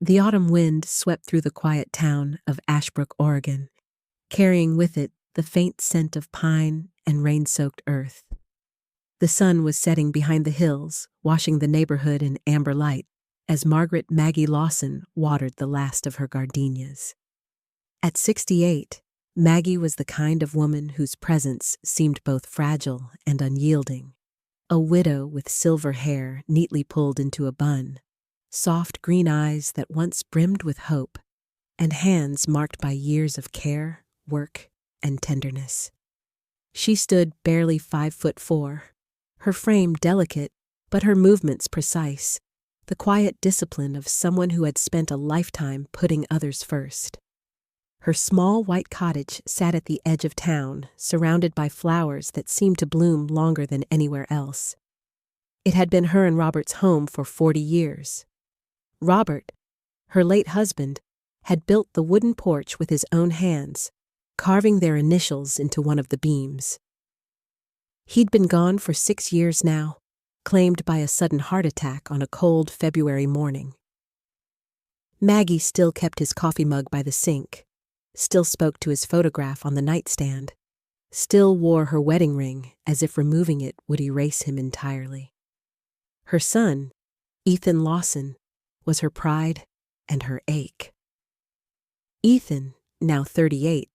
The autumn wind swept through the quiet town of Ashbrook, Oregon, carrying with it the faint scent of pine and rain-soaked earth. The sun was setting behind the hills, washing the neighborhood in amber light, as Margaret Maggie Lawson watered the last of her gardenias. At 68, Maggie was the kind of woman whose presence seemed both fragile and unyielding. A widow with silver hair neatly pulled into a bun, soft green eyes that once brimmed with hope, and hands marked by years of care, work, and tenderness. She stood barely 5'4", her frame delicate, but her movements precise, the quiet discipline of someone who had spent a lifetime putting others first. Her small white cottage sat at the edge of town, surrounded by flowers that seemed to bloom longer than anywhere else. It had been her and Robert's home for 40 years. Robert, her late husband, had built the wooden porch with his own hands, carving their initials into one of the beams. He'd been gone for 6 years now, claimed by a sudden heart attack on a cold February morning. Maggie still kept his coffee mug by the sink, still spoke to his photograph on the nightstand, still wore her wedding ring as if removing it would erase him entirely. Her son, Ethan Lawson, was her pride and her ache. Ethan, now 38,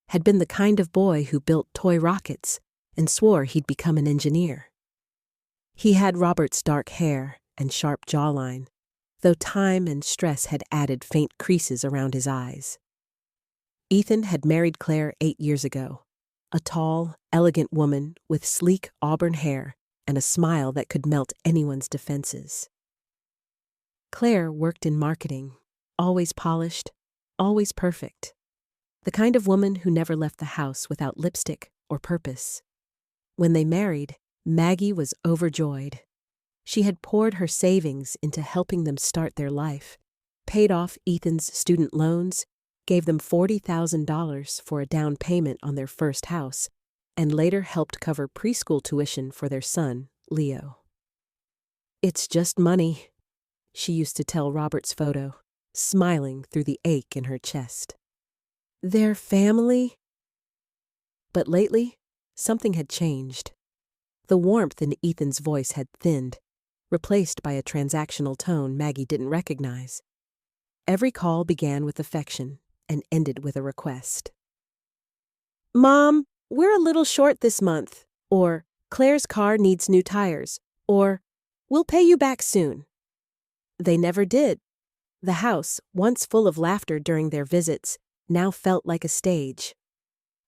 had been the kind of boy who built toy rockets and swore he'd become an engineer. He had Robert's dark hair and sharp jawline, though time and stress had added faint creases around his eyes. Ethan had married Claire 8 years ago, a tall, elegant woman with sleek auburn hair and a smile that could melt anyone's defenses. Claire worked in marketing, always polished, always perfect. The kind of woman who never left the house without lipstick or purpose. When they married, Maggie was overjoyed. She had poured her savings into helping them start their life, paid off Ethan's student loans, gave them $40,000 for a down payment on their first house, and later helped cover preschool tuition for their son, Leo. "It's just money," she used to tell Robert's photo, smiling through the ache in her chest. "Their family?" But lately, something had changed. The warmth in Ethan's voice had thinned, replaced by a transactional tone Maggie didn't recognize. Every call began with affection and ended with a request. "Mom, we're a little short this month," or "Claire's car needs new tires," or "We'll pay you back soon." They never did. The house, once full of laughter during their visits, now felt like a stage.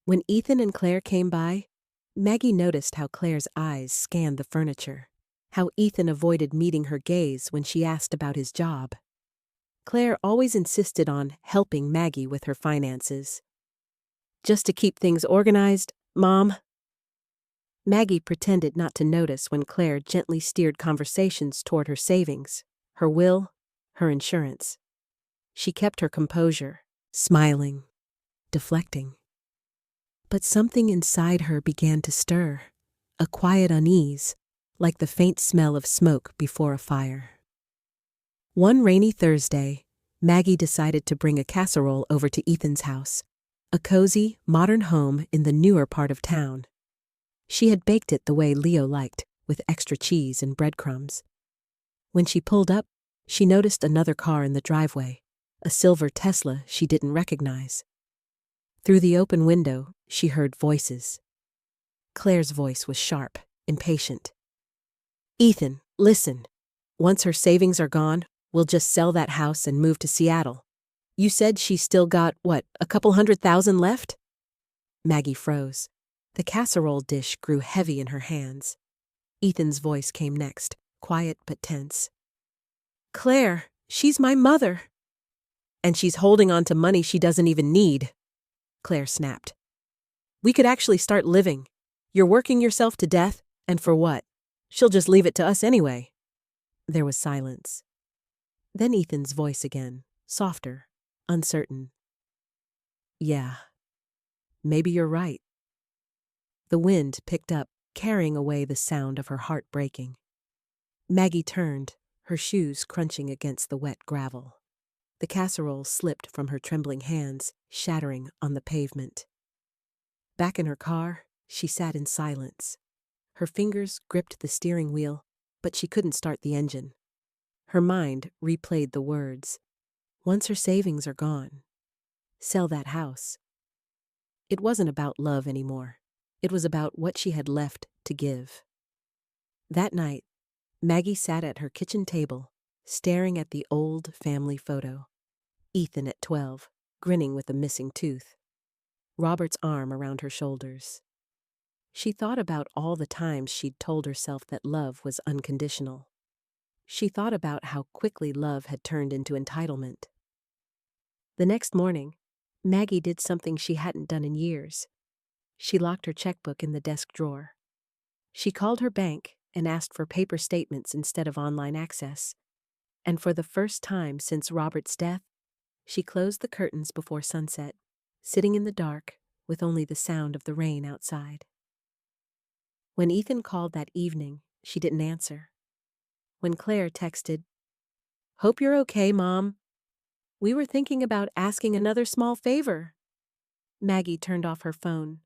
When Ethan and Claire came by, Maggie noticed how Claire's eyes scanned the furniture, how Ethan avoided meeting her gaze when she asked about his job. Claire always insisted on helping Maggie with her finances. "Just to keep things organized, Mom." Maggie pretended not to notice when Claire gently steered conversations toward her savings, her will, her insurance. She kept her composure, smiling, deflecting. But something inside her began to stir, a quiet unease, like the faint smell of smoke before a fire. One rainy Thursday, Maggie decided to bring a casserole over to Ethan's house, a cozy, modern home in the newer part of town. She had baked it the way Leo liked, with extra cheese and breadcrumbs. When she pulled up, she noticed another car in the driveway, a silver Tesla she didn't recognize. Through the open window, she heard voices. Claire's voice was sharp, impatient. "Ethan, listen. Once her savings are gone, we'll just sell that house and move to Seattle. You said she's still got, a couple $100,000 left?" Maggie froze. The casserole dish grew heavy in her hands. Ethan's voice came next, quiet but tense. "Claire, she's my mother." "And she's holding on to money she doesn't even need," Claire snapped. "We could actually start living. You're working yourself to death, and for what? She'll just leave it to us anyway." There was silence. Then Ethan's voice again, softer, uncertain. "Yeah, maybe you're right." The wind picked up, carrying away the sound of her heart breaking. Maggie turned, her shoes crunching against the wet gravel. The casserole slipped from her trembling hands, shattering on the pavement. Back in her car, she sat in silence. Her fingers gripped the steering wheel, but she couldn't start the engine. Her mind replayed the words. Once her savings are gone, sell that house. It wasn't about love anymore. It was about what she had left to give. That night, Maggie sat at her kitchen table, staring at the old family photo. Ethan at 12, grinning with a missing tooth. Robert's arm around her shoulders. She thought about all the times she'd told herself that love was unconditional. She thought about how quickly love had turned into entitlement. The next morning, Maggie did something she hadn't done in years. She locked her checkbook in the desk drawer. She called her bank and asked for paper statements instead of online access. And for the first time since Robert's death, she closed the curtains before sunset, sitting in the dark with only the sound of the rain outside. When Ethan called that evening, she didn't answer. When Claire texted, "Hope you're okay, Mom. We were thinking about asking another small favor." Maggie turned off her phone.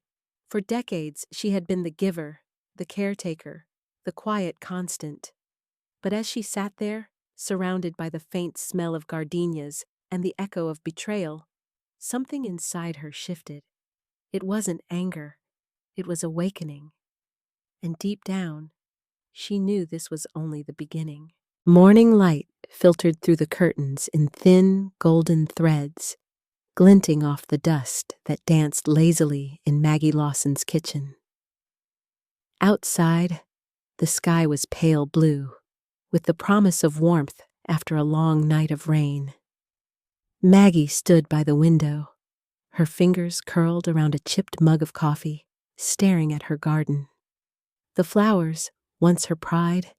For decades, she had been the giver, the caretaker, the quiet constant. But as she sat there, surrounded by the faint smell of gardenias and the echo of betrayal, something inside her shifted. It wasn't anger. It was awakening. And deep down, she knew this was only the beginning. Morning light filtered through the curtains in thin, golden threads, glinting off the dust that danced lazily in Maggie Lawson's kitchen. Outside, the sky was pale blue, with the promise of warmth after a long night of rain. Maggie stood by the window, her fingers curled around a chipped mug of coffee, staring at her garden. The flowers, once her pride,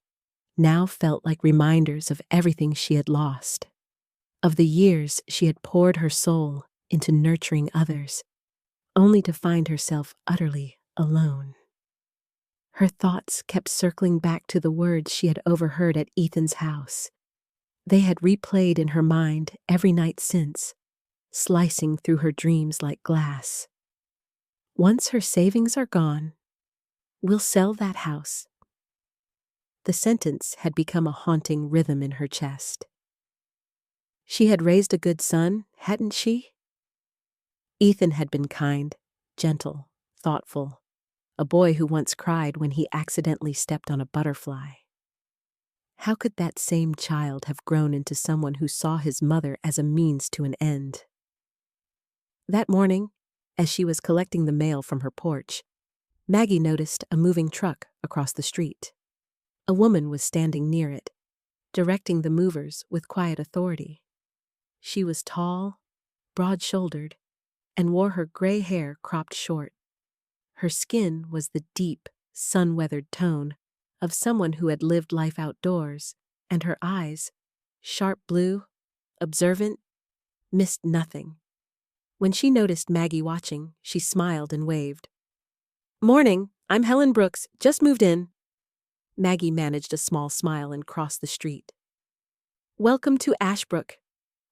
now felt like reminders of everything she had lost, of the years she had poured her soul into nurturing others, only to find herself utterly alone. Her thoughts kept circling back to the words she had overheard at Ethan's house. They had replayed in her mind every night since, slicing through her dreams like glass. Once her savings are gone, we'll sell that house. The sentence had become a haunting rhythm in her chest. She had raised a good son, hadn't she? Ethan had been kind, gentle, thoughtful, a boy who once cried when he accidentally stepped on a butterfly. How could that same child have grown into someone who saw his mother as a means to an end? That morning, as she was collecting the mail from her porch, Maggie noticed a moving truck across the street. A woman was standing near it, directing the movers with quiet authority. She was tall, broad-shouldered, and wore her gray hair cropped short. Her skin was the deep, sun-weathered tone of someone who had lived life outdoors, and her eyes, sharp blue, observant, missed nothing. When she noticed Maggie watching, she smiled and waved. "Morning, I'm Helen Brooks, just moved in." Maggie managed a small smile and crossed the street. "Welcome to Ashbrook,"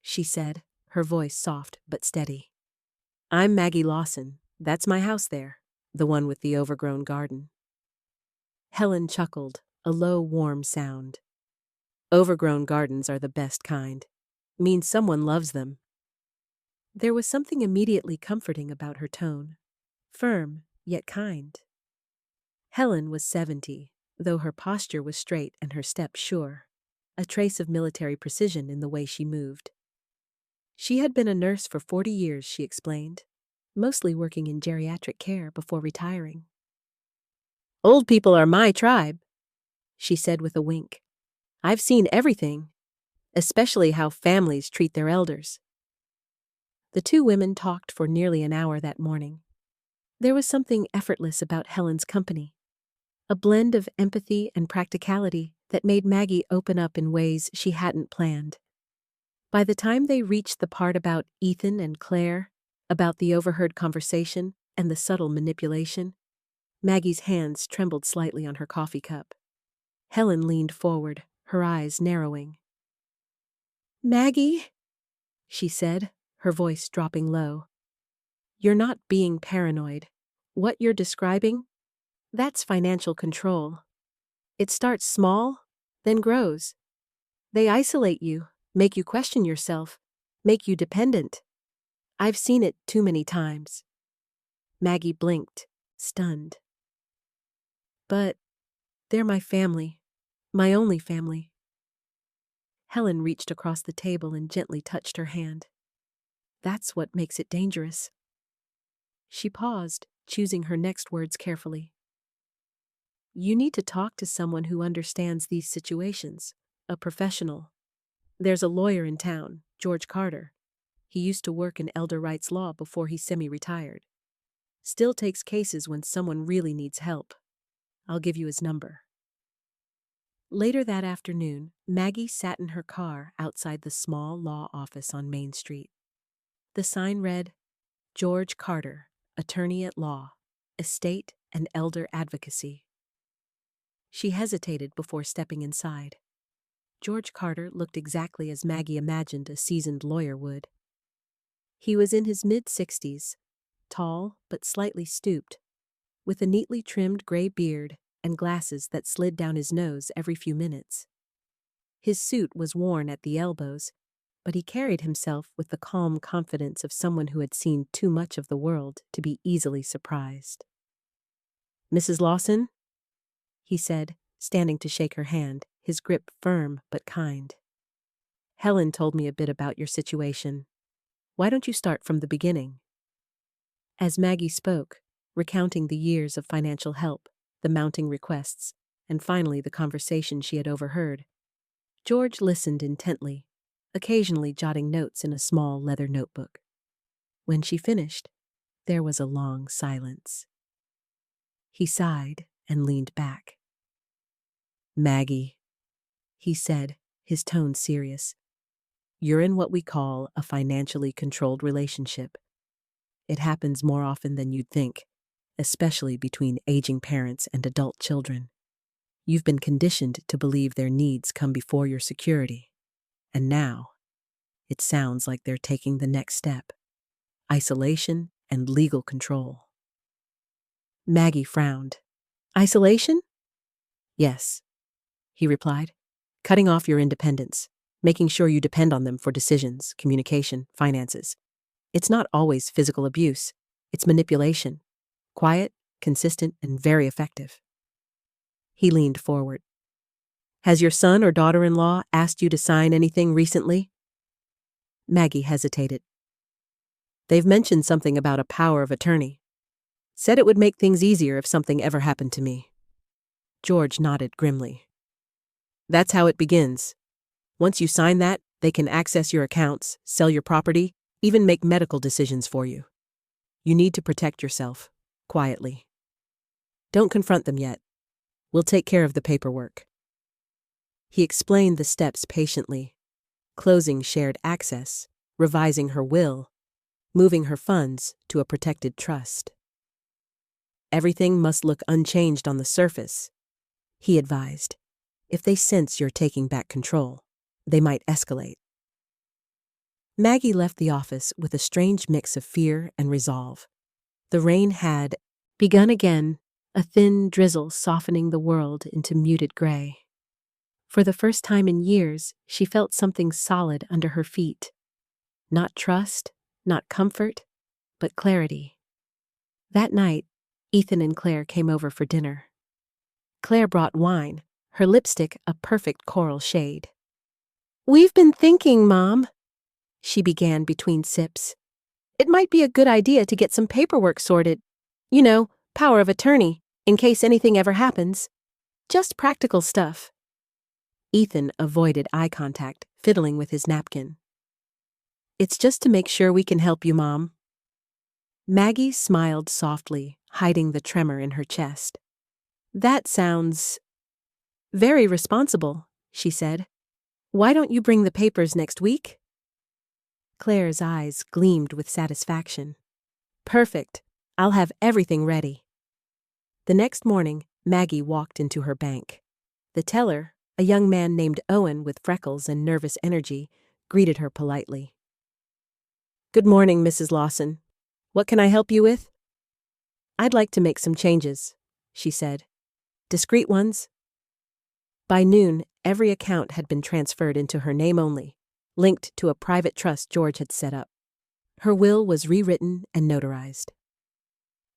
she said, her voice soft but steady. "I'm Maggie Lawson. That's my house there, the one with the overgrown garden." Helen chuckled, a low, warm sound. Overgrown gardens are the best kind. Means someone loves them. There was something immediately comforting about her tone. Firm, yet kind. Helen was 70, though her posture was straight and her step sure, a trace of military precision in the way she moved. She had been a nurse for 40 years, she explained, mostly working in geriatric care before retiring. "Old people are my tribe," she said with a wink. "I've seen everything, especially how families treat their elders." The two women talked for nearly an hour that morning. There was something effortless about Helen's company, a blend of empathy and practicality that made Maggie open up in ways she hadn't planned. By the time they reached the part about Ethan and Claire, about the overheard conversation and the subtle manipulation, Maggie's hands trembled slightly on her coffee cup. Helen leaned forward, her eyes narrowing. "Maggie?" she said, her voice dropping low. You're not being paranoid. What you're describing? That's financial control. It starts small, then grows. They isolate you, make you question yourself, make you dependent. I've seen it too many times. Maggie blinked, stunned. But they're my family, my only family. Helen reached across the table and gently touched her hand. That's what makes it dangerous. She paused, choosing her next words carefully. You need to talk to someone who understands these situations, a professional. There's a lawyer in town, George Carter. He used to work in elder rights law before he semi-retired. Still takes cases when someone really needs help. I'll give you his number. Later that afternoon, Maggie sat in her car outside the small law office on Main Street. The sign read, George Carter, Attorney at Law, Estate and Elder Advocacy. She hesitated before stepping inside. George Carter looked exactly as Maggie imagined a seasoned lawyer would. He was in his mid-60s, tall but slightly stooped, with a neatly trimmed gray beard and glasses that slid down his nose every few minutes. His suit was worn at the elbows, but he carried himself with the calm confidence of someone who had seen too much of the world to be easily surprised. Mrs. Lawson? He said, standing to shake her hand, his grip firm but kind. Helen told me a bit about your situation. Why don't you start from the beginning? As Maggie spoke, recounting the years of financial help, the mounting requests, and finally the conversation she had overheard, George listened intently, occasionally jotting notes in a small leather notebook. When she finished, there was a long silence. He sighed and leaned back. Maggie, he said, his tone serious, you're in what we call a financially controlled relationship. It happens more often than you'd think, especially between aging parents and adult children. You've been conditioned to believe their needs come before your security. And now, it sounds like they're taking the next step: isolation and legal control. Maggie frowned. Isolation? Yes, he replied. Cutting off your independence, making sure you depend on them for decisions, communication, finances. It's not always physical abuse. It's manipulation. Quiet, consistent, and very effective. He leaned forward. Has your son or daughter-in-law asked you to sign anything recently? Maggie hesitated. They've mentioned something about a power of attorney. Said it would make things easier if something ever happened to me. George nodded grimly. That's how it begins. Once you sign that, they can access your accounts, sell your property, even make medical decisions for you. You need to protect yourself, quietly. Don't confront them yet. We'll take care of the paperwork. He explained the steps patiently, closing shared access, revising her will, moving her funds to a protected trust. Everything must look unchanged on the surface, he advised. If they sense you're taking back control, they might escalate. Maggie left the office with a strange mix of fear and resolve. The rain had begun again, a thin drizzle softening the world into muted gray. For the first time in years, she felt something solid under her feet. Not trust, not comfort, but clarity. That night, Ethan and Claire came over for dinner. Claire brought wine, her lipstick a perfect coral shade. We've been thinking, Mom, she began between sips. It might be a good idea to get some paperwork sorted. You know, power of attorney, in case anything ever happens. Just practical stuff. Ethan avoided eye contact, fiddling with his napkin. It's just to make sure we can help you, Mom. Maggie smiled softly, hiding the tremor in her chest. That sounds very responsible, she said. Why don't you bring the papers next week? Claire's eyes gleamed with satisfaction. Perfect. I'll have everything ready. The next morning, Maggie walked into her bank. The teller, a young man named Owen with freckles and nervous energy, greeted her politely. Good morning, Mrs. Lawson. What can I help you with? I'd like to make some changes, she said. Discreet ones? By noon, every account had been transferred into her name only, linked to a private trust George had set up. Her will was rewritten and notarized.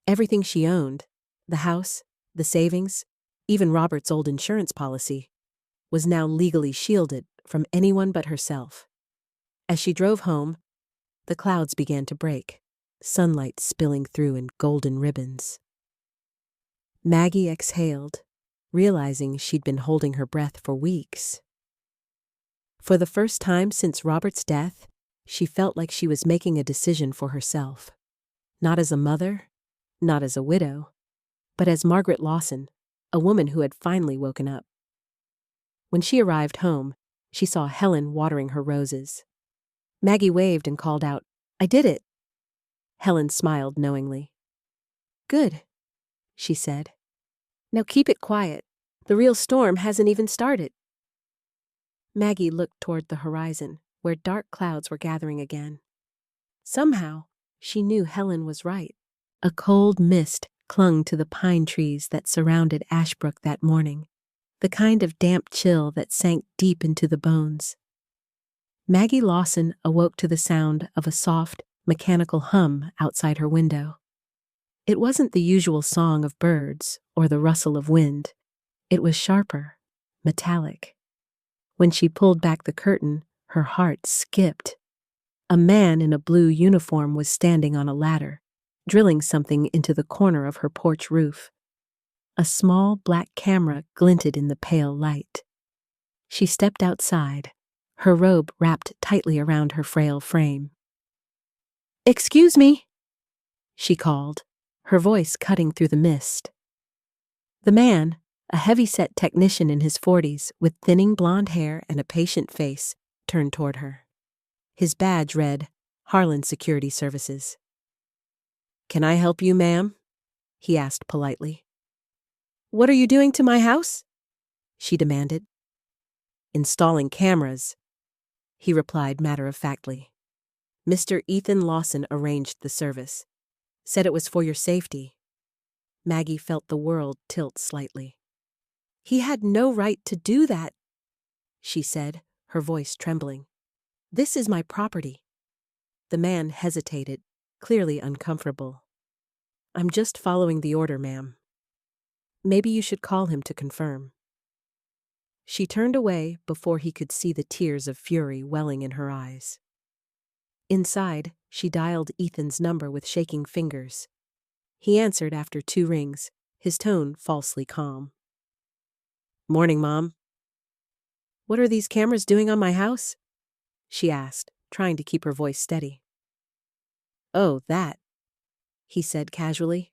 Everything she owned, the house, the savings, even Robert's old insurance policy, was now legally shielded from anyone but herself. As she drove home, the clouds began to break, sunlight spilling through in golden ribbons. Maggie exhaled, realizing she'd been holding her breath for weeks. For the first time since Robert's death, she felt like she was making a decision for herself. Not as a mother, not as a widow, but as Margaret Lawson, a woman who had finally woken up. When she arrived home, she saw Helen watering her roses. Maggie waved and called out, "I did it." Helen smiled knowingly. "Good," she said. "Now keep it quiet. The real storm hasn't even started." Maggie looked toward the horizon, where dark clouds were gathering again. Somehow, she knew Helen was right. A cold mist clung to the pine trees that surrounded Ashbrook that morning, the kind of damp chill that sank deep into the bones. Maggie Lawson awoke to the sound of a soft, mechanical hum outside her window. It wasn't the usual song of birds or the rustle of wind. It was sharper, metallic. When she pulled back the curtain, her heart skipped. A man in a blue uniform was standing on a ladder, drilling something into the corner of her porch roof. A small black camera glinted in the pale light. She stepped outside, her robe wrapped tightly around her frail frame. "Excuse me," she called, her voice cutting through the mist. The man, a heavy-set technician in his 40s with thinning blonde hair and a patient face, turned toward her. His badge read, Harlan Security Services. "Can I help you, ma'am?" he asked politely. "What are you doing to my house?" she demanded. "Installing cameras," he replied matter-of-factly. "Mr. Ethan Lawson arranged the service. Said it was for your safety." Maggie felt the world tilt slightly. "He had no right to do that," she said, her voice trembling. "This is my property." The man hesitated, clearly uncomfortable. "I'm just following the order, ma'am. Maybe you should call him to confirm." She turned away before he could see the tears of fury welling in her eyes. Inside, she dialed Ethan's number with shaking fingers. He answered after 2 rings, his tone falsely calm. "Morning, Mom." "What are these cameras doing on my house?" she asked, trying to keep her voice steady. "Oh, that," he said casually.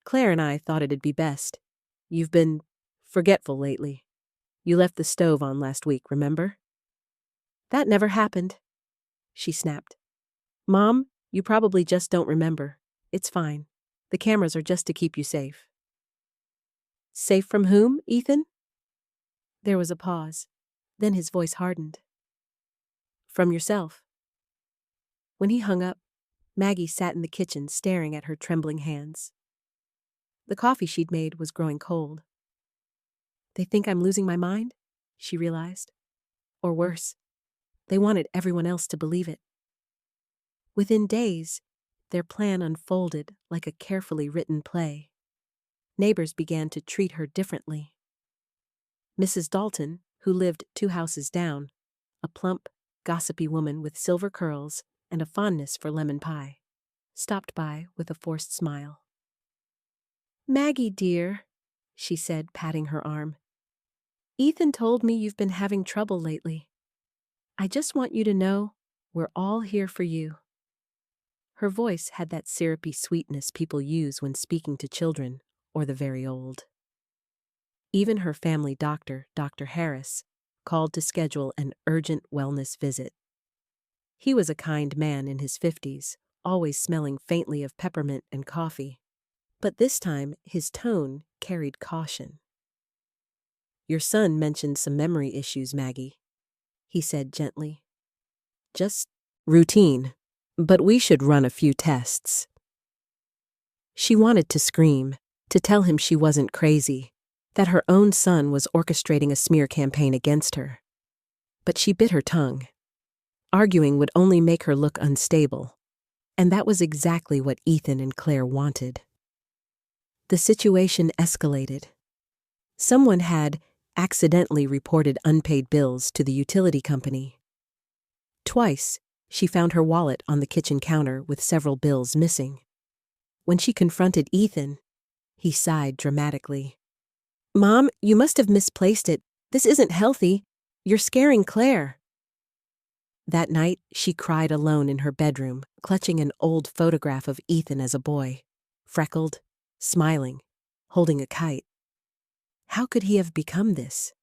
"Claire and I thought it'd be best. You've been forgetful lately. You left the stove on last week, remember?" "That never happened," she snapped. "Mom, you probably just don't remember. It's fine. The cameras are just to keep you safe." "Safe from whom, Ethan?" There was a pause. Then his voice hardened. "From yourself." When he hung up, Maggie sat in the kitchen staring at her trembling hands. The coffee she'd made was growing cold. "They think I'm losing my mind?" she realized. Or worse, they wanted everyone else to believe it. Within days, their plan unfolded like a carefully written play. Neighbors began to treat her differently. Mrs. Dalton, who lived 2 houses down, a plump, gossipy woman with silver curls and a fondness for lemon pie, stopped by with a forced smile. "Maggie, dear," she said, patting her arm. "Ethan told me you've been having trouble lately. I just want you to know we're all here for you." Her voice had that syrupy sweetness people use when speaking to children or the very old. Even her family doctor, Dr. Harris, called to schedule an urgent wellness visit. He was a kind man in his 50s, always smelling faintly of peppermint and coffee. But this time, his tone carried caution. "Your son mentioned some memory issues, Maggie," he said gently. "Just routine, But we should run a few tests. She wanted to scream, to tell him she wasn't crazy, that her own son was orchestrating a smear campaign against her. But she bit her tongue. Arguing would only make her look unstable, and that was exactly what Ethan and Claire wanted. The situation escalated. Someone had accidentally reported unpaid bills to the utility company. Twice, she found her wallet on the kitchen counter with several bills missing. When she confronted Ethan, he sighed dramatically. "Mom, you must have misplaced it. This isn't healthy. You're scaring Claire." That night, she cried alone in her bedroom, clutching an old photograph of Ethan as a boy, freckled, smiling, holding a kite. How could he have become this?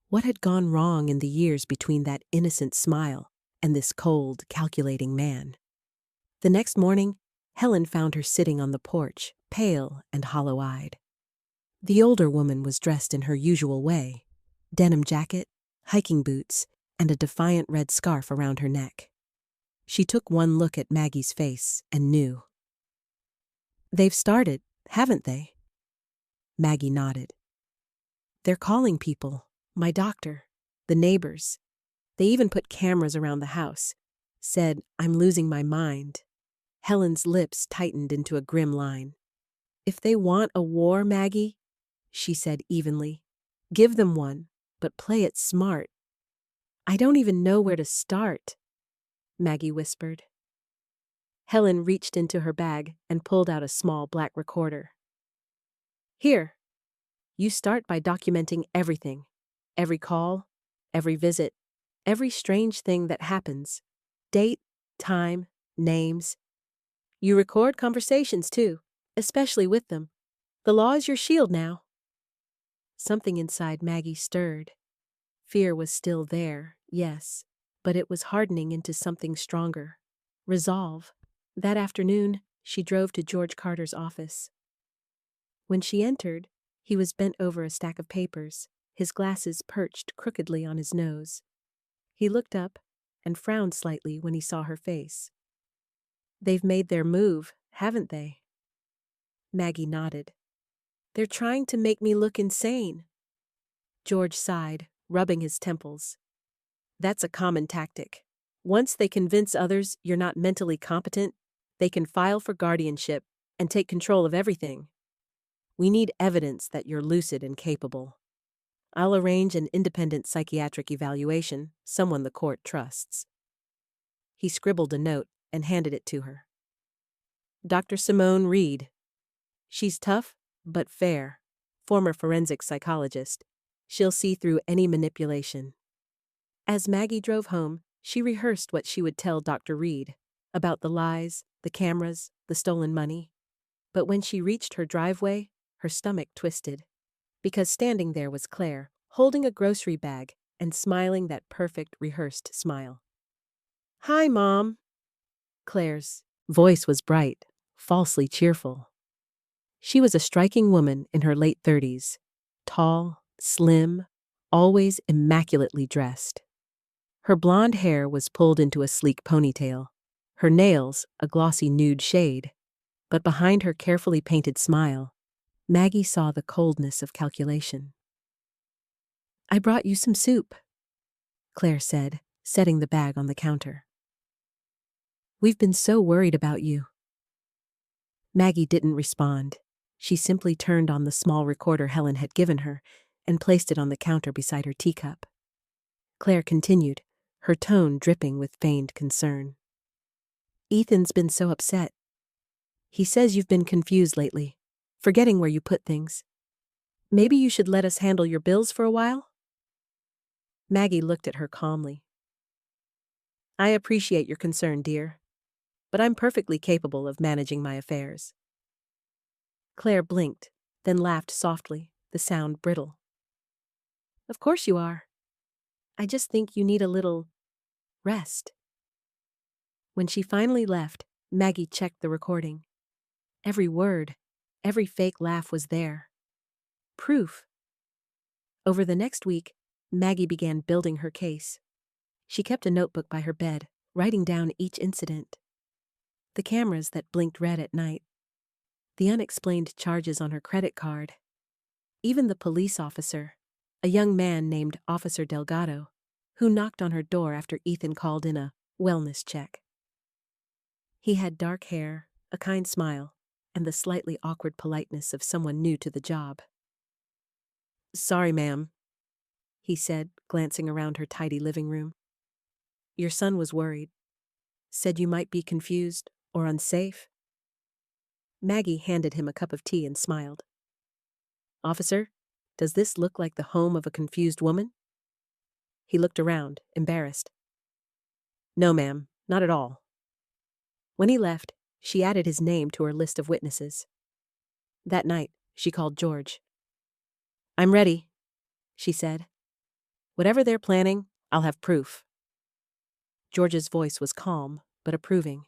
What had gone wrong in the years between that innocent smile and this cold, calculating man? The next morning, Helen found her sitting on the porch, pale and hollow-eyed. The older woman was dressed in her usual way, denim jacket, hiking boots, and a defiant red scarf around her neck. She took one look at Maggie's face and knew. "They've started, haven't they?" Maggie nodded. "They're calling people, my doctor, the neighbors. They even put cameras around the house. Said, I'm losing my mind." Helen's lips tightened into a grim line. "If they want a war, Maggie," she said evenly, "give them one, but play it smart." "I don't even know where to start," Maggie whispered. Helen reached into her bag and pulled out a small black recorder. "Here. You start by documenting everything. Every call, every visit, every strange thing that happens. Date, time, names. You record conversations too, especially with them. The law is your shield now." Something inside Maggie stirred. Fear was still there, yes, but it was hardening into something stronger. Resolve. That afternoon, she drove to George Carter's office. When she entered, he was bent over a stack of papers, his glasses perched crookedly on his nose. He looked up and frowned slightly when he saw her face. "They've made their move, haven't they?" Maggie nodded. "They're trying to make me look insane." George sighed, rubbing his temples. "That's a common tactic. Once they convince others you're not mentally competent, they can file for guardianship and take control of everything. We need evidence that you're lucid and capable. I'll arrange an independent psychiatric evaluation, someone the court trusts." He scribbled a note and handed it to her. "Dr. Simone Reed. She's tough, but fair. Former forensic psychologist. She'll see through any manipulation." As Maggie drove home, she rehearsed what she would tell Dr. Reed about the lies, the cameras, the stolen money. But when she reached her driveway, her stomach twisted, because standing there was Claire, holding a grocery bag and smiling that perfect rehearsed smile. "Hi, Mom." Claire's voice was bright, falsely cheerful. She was a striking woman in her late 30s, tall, slim, always immaculately dressed. Her blonde hair was pulled into a sleek ponytail, her nails a glossy nude shade, but behind her carefully painted smile, Maggie saw the coldness of calculation. "I brought you some soup," Claire said, setting the bag on the counter. "We've been so worried about you." Maggie didn't respond. She simply turned on the small recorder Helen had given her and placed it on the counter beside her teacup. Claire continued, her tone dripping with feigned concern. "Ethan's been so upset. He says you've been confused lately, forgetting where you put things. Maybe you should let us handle your bills for a while?" Maggie looked at her calmly. "I appreciate your concern, dear, but I'm perfectly capable of managing my affairs." Claire blinked, then laughed softly, the sound brittle. "Of course you are. I just think you need a little rest." When she finally left, Maggie checked the recording. Every word, every fake laugh was there. Proof. Over the next week, Maggie began building her case. She kept a notebook by her bed, writing down each incident. The cameras that blinked red at night. The unexplained charges on her credit card. Even the police officer, a young man named Officer Delgado, who knocked on her door after Ethan called in a wellness check. He had dark hair, a kind smile, and the slightly awkward politeness of someone new to the job. "Sorry, ma'am," he said, glancing around her tidy living room. "Your son was worried. Said you might be confused or unsafe." Maggie handed him a cup of tea and smiled. "Officer, does this look like the home of a confused woman?" He looked around, embarrassed. "No, ma'am, not at all." When he left, she added his name to her list of witnesses. That night, she called George. "I'm ready," she said. "Whatever they're planning, I'll have proof." George's voice was calm, but approving.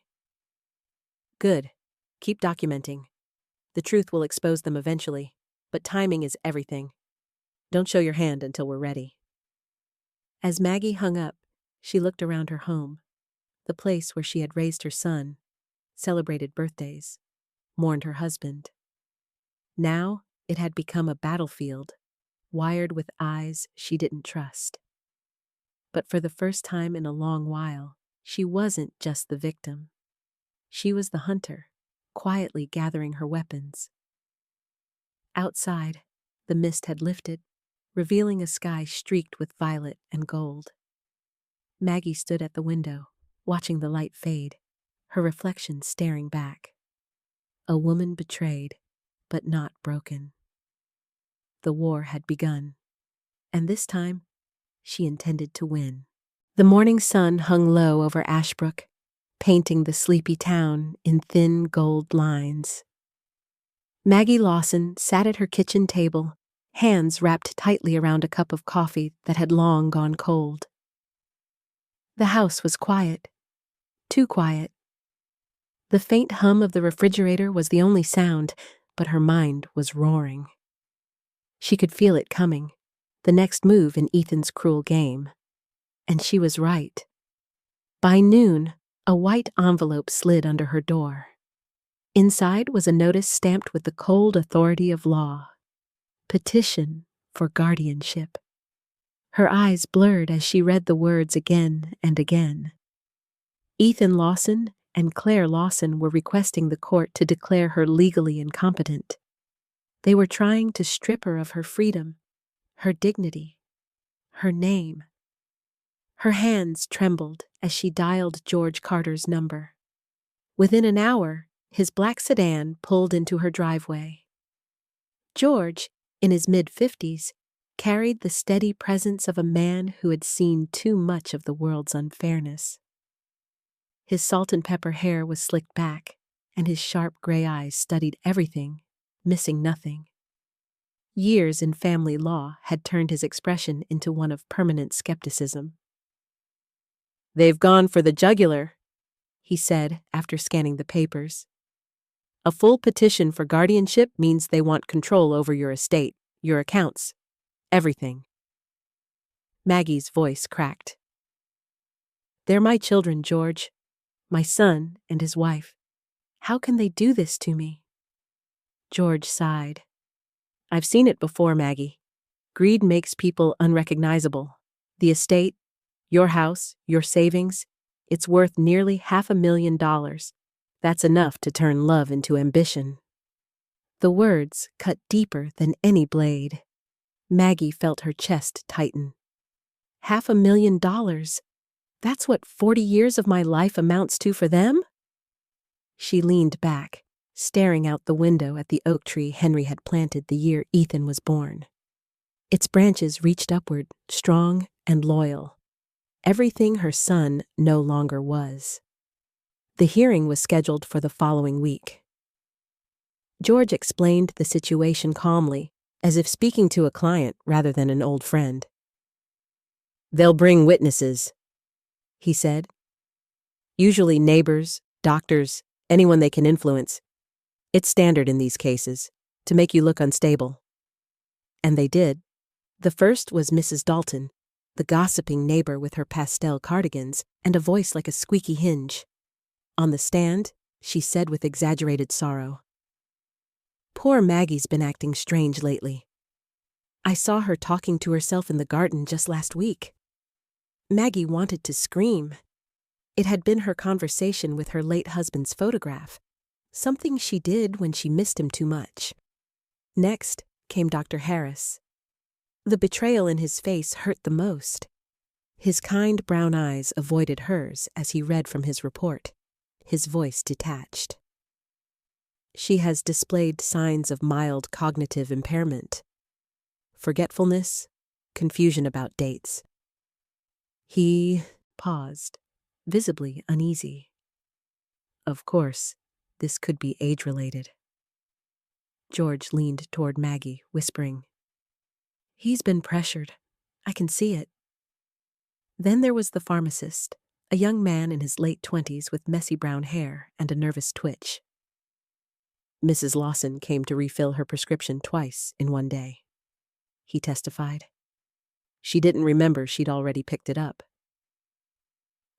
"Good. Keep documenting. The truth will expose them eventually, but timing is everything. Don't show your hand until we're ready." As Maggie hung up, she looked around her home, the place where she had raised her son, celebrated birthdays, mourned her husband. Now it had become a battlefield, wired with eyes she didn't trust. But for the first time in a long while, she wasn't just the victim. She was the hunter, quietly gathering her weapons. Outside, the mist had lifted, revealing a sky streaked with violet and gold. Maggie stood at the window, watching the light fade, her reflection staring back. A woman betrayed, but not broken. The war had begun, and this time, she intended to win. The morning sun hung low over Ashbrook, painting the sleepy town in thin gold lines. Maggie Lawson sat at her kitchen table, hands wrapped tightly around a cup of coffee that had long gone cold. The house was quiet, too quiet. The faint hum of the refrigerator was the only sound, but her mind was roaring. She could feel it coming, the next move in Ethan's cruel game. And she was right. By noon, a white envelope slid under her door. Inside was a notice stamped with the cold authority of law. Petition for guardianship. Her eyes blurred as she read the words again and again. Ethan Lawson and Claire Lawson were requesting the court to declare her legally incompetent. They were trying to strip her of her freedom, her dignity, her name. Her hands trembled as she dialed George Carter's number. Within an hour, his black sedan pulled into her driveway. George, in his mid-50s, carried the steady presence of a man who had seen too much of the world's unfairness. His salt and pepper hair was slicked back, and his sharp gray eyes studied everything, missing nothing. Years in family law had turned his expression into one of permanent skepticism. "They've gone for the jugular," he said after scanning the papers. "A full petition for guardianship means they want control over your estate, your accounts, everything." Maggie's voice cracked. "They're my children, George. My son and his wife. How can they do this to me?" George sighed. "I've seen it before, Maggie. Greed makes people unrecognizable. The estate, your house, your savings, it's worth nearly $500,000. That's enough to turn love into ambition." The words cut deeper than any blade. Maggie felt her chest tighten. $500,000? That's what 40 years of my life amounts to for them? She leaned back, staring out the window at the oak tree Henry had planted the year Ethan was born. Its branches reached upward, strong and loyal. Everything her son no longer was. The hearing was scheduled for the following week. George explained the situation calmly, as if speaking to a client rather than an old friend. "They'll bring witnesses," he said. "Usually neighbors, doctors, anyone they can influence. It's standard in these cases, to make you look unstable." And they did. The first was Mrs. Dalton, the gossiping neighbor with her pastel cardigans and a voice like a squeaky hinge. On the stand, she said with exaggerated sorrow. Poor Maggie's been acting strange lately. I saw her talking to herself in the garden just last week. Maggie wanted to scream. It had been her conversation with her late husband's photograph, something she did when she missed him too much. Next came Dr. Harris. The betrayal in his face hurt the most. His kind brown eyes avoided hers as he read from his report, his voice detached. She has displayed signs of mild cognitive impairment, forgetfulness, confusion about dates. He paused, visibly uneasy. Of course, this could be age-related. George leaned toward Maggie, whispering, "He's been pressured. I can see it." Then there was the pharmacist, a young man in his late 20s with messy brown hair and a nervous twitch. Mrs. Lawson came to refill her prescription twice in one day, he testified. She didn't remember she'd already picked it up.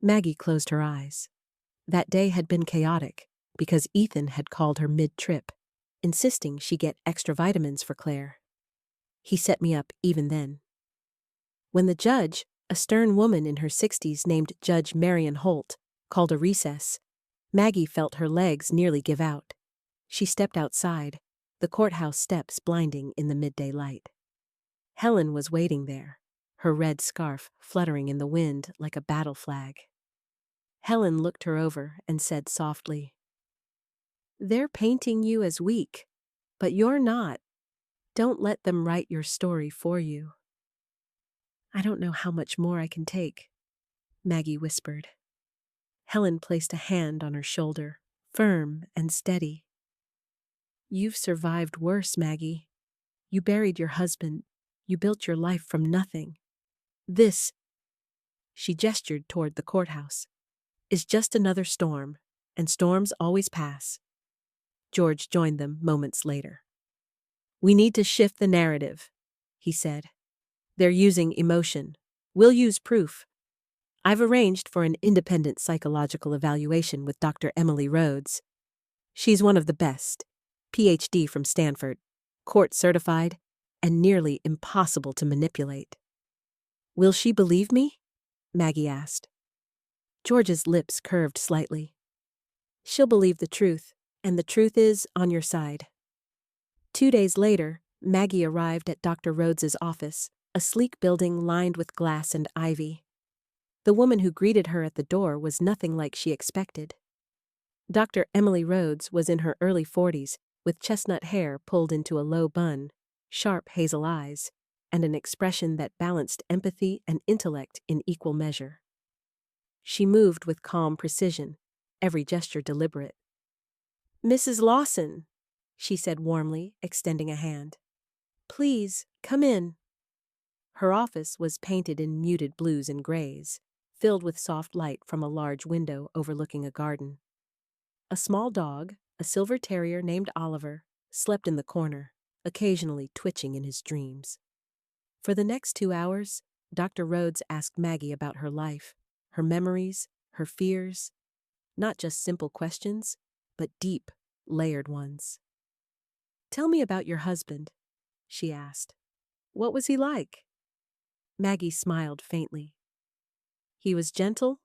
Maggie closed her eyes. That day had been chaotic because Ethan had called her mid-trip, insisting she get extra vitamins for Claire. He set me up even then. When the judge, a stern woman in her 60s named Judge Marion Holt, called a recess, Maggie felt her legs nearly give out. She stepped outside, the courthouse steps blinding in the midday light. Helen was waiting there, her red scarf fluttering in the wind like a battle flag. Helen looked her over and said softly, "They're painting you as weak, but you're not. Don't let them write your story for you." "I don't know how much more I can take," Maggie whispered. Helen placed a hand on her shoulder, firm and steady. "You've survived worse, Maggie. You buried your husband. You built your life from nothing. This," she gestured toward the courthouse, "is just another storm, and storms always pass." George joined them moments later. "We need to shift the narrative," he said. "They're using emotion. We'll use proof. I've arranged for an independent psychological evaluation with Dr. Emily Rhodes. She's one of the best, PhD from Stanford, court certified, and nearly impossible to manipulate." "Will she believe me?" Maggie asked. George's lips curved slightly. "She'll believe the truth, and the truth is on your side." 2 days later, Maggie arrived at Dr. Rhodes's office, a sleek building lined with glass and ivy. The woman who greeted her at the door was nothing like she expected. Dr. Emily Rhodes was in her early 40s, with chestnut hair pulled into a low bun, sharp hazel eyes, and an expression that balanced empathy and intellect in equal measure. She moved with calm precision, every gesture deliberate. "Mrs. Lawson," she said warmly, extending a hand. "Please, come in." Her office was painted in muted blues and grays, filled with soft light from a large window overlooking a garden. A small dog, a silver terrier named Oliver, slept in the corner, occasionally twitching in his dreams. For the next 2 hours, Dr. Rhodes asked Maggie about her life, her memories, her fears, not just simple questions, but deep, layered ones. "Tell me about your husband," she asked. "What was he like?" Maggie smiled faintly. "He was gentle,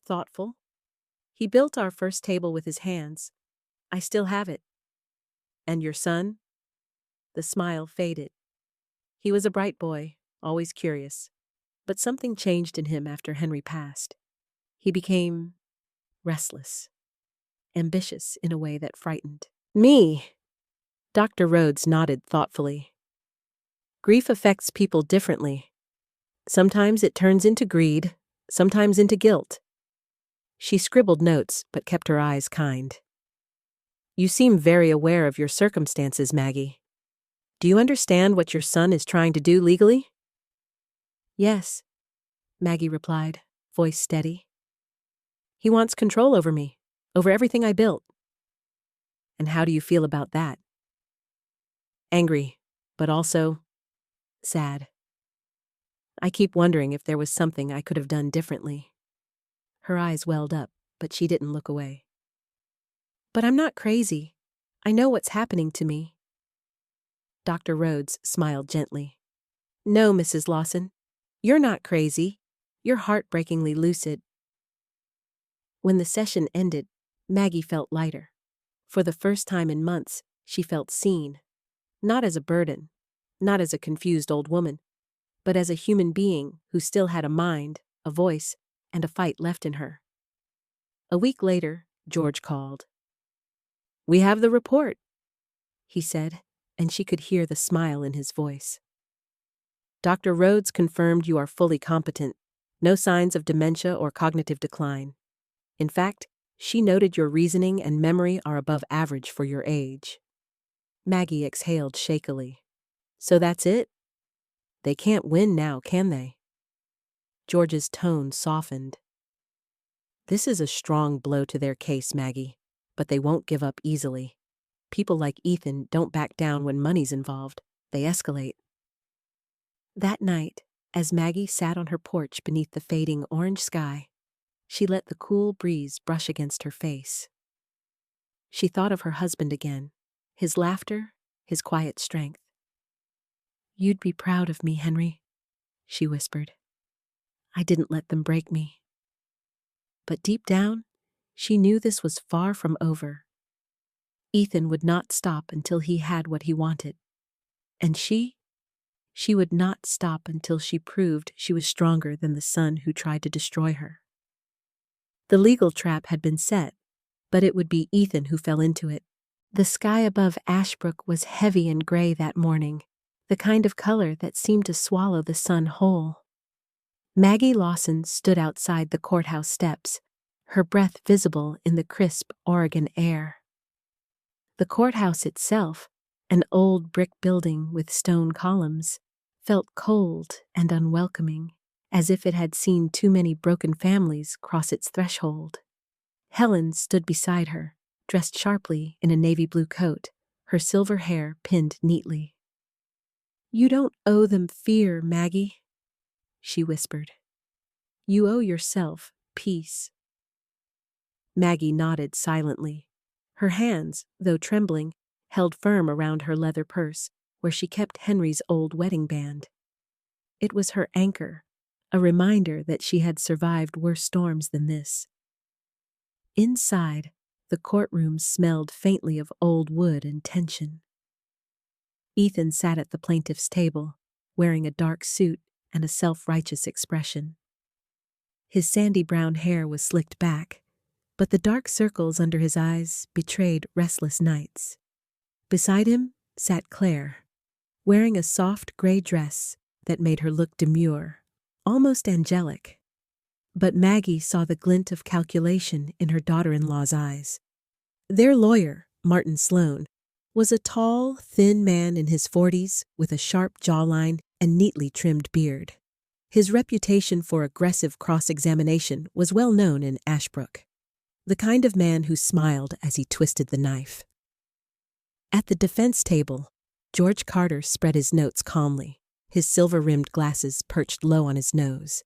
thoughtful. He built our first table with his hands. I still have it." "And your son?" The smile faded. "He was a bright boy, always curious. But something changed in him after Henry passed. He became restless, ambitious in a way that frightened me." Dr. Rhodes nodded thoughtfully. "Grief affects people differently. Sometimes it turns into greed, sometimes into guilt." She scribbled notes but kept her eyes kind. "You seem very aware of your circumstances, Maggie. Do you understand what your son is trying to do legally?" "Yes," Maggie replied, voice steady. "He wants control over me, over everything I built." "And how do you feel about that?" "Angry, but also sad. I keep wondering if there was something I could have done differently." Her eyes welled up, but she didn't look away. But I'm not crazy. I know what's happening to me. Dr. Rhodes smiled gently. No, Mrs. Lawson. You're not crazy. You're heartbreakingly lucid. When the session ended, Maggie felt lighter. For the first time in months, she felt seen. Not as a burden, not as a confused old woman, but as a human being who still had a mind, a voice, and a fight left in her. A week later, George called. We have the report, he said, and she could hear the smile in his voice. Dr. Rhodes confirmed you are fully competent. No signs of dementia or cognitive decline. In fact, she noted your reasoning and memory are above average for your age. Maggie exhaled shakily. So that's it? They can't win now, can they? George's tone softened. This is a strong blow to their case, Maggie, but they won't give up easily. People like Ethan don't back down when money's involved. They escalate. That night, as Maggie sat on her porch beneath the fading orange sky, she let the cool breeze brush against her face. She thought of her husband again, his laughter, his quiet strength. You'd be proud of me, Henry, she whispered. I didn't let them break me. But deep down, she knew this was far from over. Ethan would not stop until he had what he wanted. And she would not stop until she proved she was stronger than the son who tried to destroy her. The legal trap had been set, but it would be Ethan who fell into it. The sky above Ashbrook was heavy and gray that morning, the kind of color that seemed to swallow the sun whole. Maggie Lawson stood outside the courthouse steps, her breath visible in the crisp Oregon air. The courthouse itself, an old brick building with stone columns, felt cold and unwelcoming, as if it had seen too many broken families cross its threshold. Helen stood beside her, dressed sharply in a navy blue coat, her silver hair pinned neatly. You don't owe them fear, Maggie, she whispered. You owe yourself peace. Maggie nodded silently. Her hands, though trembling, held firm around her leather purse, where she kept Henry's old wedding band. It was her anchor, a reminder that she had survived worse storms than this. Inside, the courtroom smelled faintly of old wood and tension. Ethan sat at the plaintiff's table, wearing a dark suit and a self-righteous expression. His sandy brown hair was slicked back, but the dark circles under his eyes betrayed restless nights. Beside him sat Claire, wearing a soft gray dress that made her look demure, almost angelic. But Maggie saw the glint of calculation in her daughter-in-law's eyes. Their lawyer, Martin Sloan, was a tall, thin man in his 40s with a sharp jawline and neatly trimmed beard. His reputation for aggressive cross-examination was well known in Ashbrook, the kind of man who smiled as he twisted the knife. At the defense table, George Carter spread his notes calmly, his silver-rimmed glasses perched low on his nose.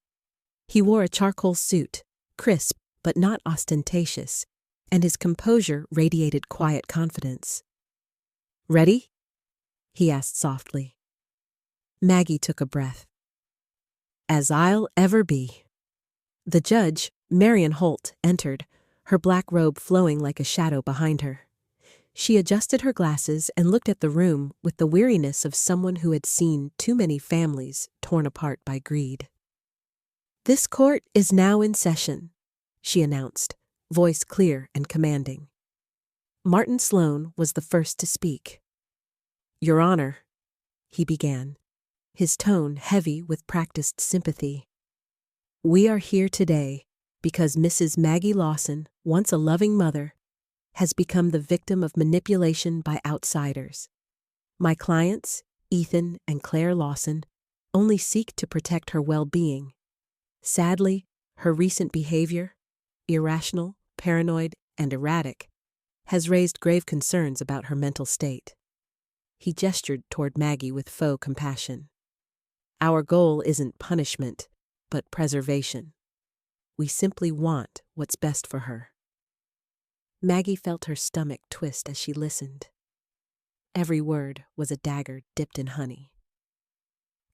He wore a charcoal suit, crisp but not ostentatious, and his composure radiated quiet confidence. Ready? He asked softly. Maggie took a breath. As I'll ever be. The judge, Marion Holt, entered, her black robe flowing like a shadow behind her. She adjusted her glasses and looked at the room with the weariness of someone who had seen too many families torn apart by greed. This court is now in session, she announced, voice clear and commanding. Martin Sloan was the first to speak. Your Honor, he began, his tone heavy with practiced sympathy. We are here today because Mrs. Maggie Lawson, once a loving mother, has become the victim of manipulation by outsiders. My clients, Ethan and Claire Lawson, only seek to protect her well-being. Sadly, her recent behavior, irrational, paranoid, and erratic, has raised grave concerns about her mental state. He gestured toward Maggie with faux compassion. Our goal isn't punishment, but preservation. We simply want what's best for her. Maggie felt her stomach twist as she listened. Every word was a dagger dipped in honey.